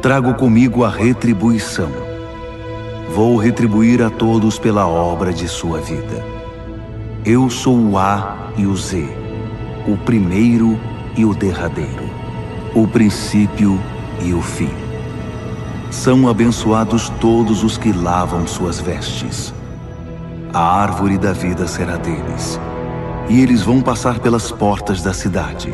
Trago comigo a retribuição. Vou retribuir a todos pela obra de sua vida. Eu sou o A e o Z, o primeiro e o derradeiro, o princípio e o fim. São abençoados todos os que lavam suas vestes. A árvore da vida será deles, e eles vão passar pelas portas da cidade.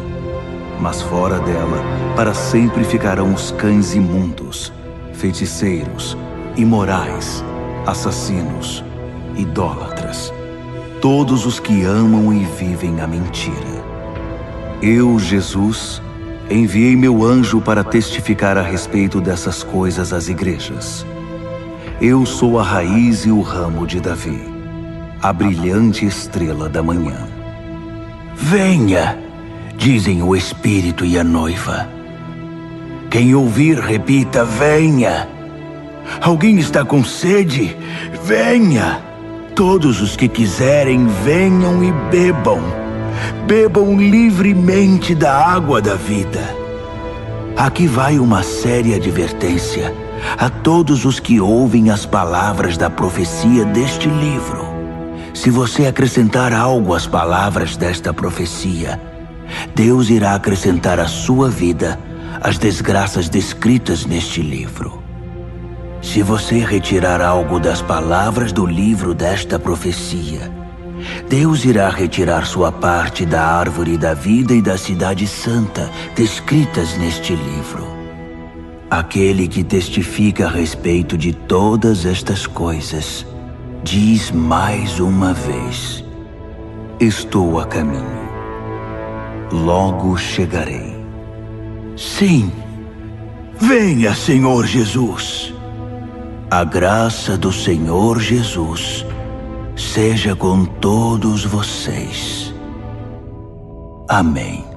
Mas fora dela, para sempre ficarão os cães imundos, feiticeiros, imorais, assassinos, idólatras, todos os que amam e vivem a mentira. Eu, Jesus, enviei meu anjo para testificar a respeito dessas coisas às igrejas. Eu sou a raiz e o ramo de Davi, a brilhante estrela da manhã. Venha, dizem o Espírito e a noiva. Quem ouvir, repita: venha. Alguém está com sede? Venha. Todos os que quiserem, venham e bebam. Bebam livremente da água da vida. Aqui vai uma séria advertência a todos os que ouvem as palavras da profecia deste livro. Se você acrescentar algo às palavras desta profecia, Deus irá acrescentar à sua vida as desgraças descritas neste livro. Se você retirar algo das palavras do livro desta profecia, Deus irá retirar sua parte da árvore da vida e da cidade santa descritas neste livro. Aquele que testifica a respeito de todas estas coisas diz mais uma vez: estou a caminho. Logo chegarei. Sim, venha, Senhor Jesus. A graça do Senhor Jesus seja com todos vocês. Amém.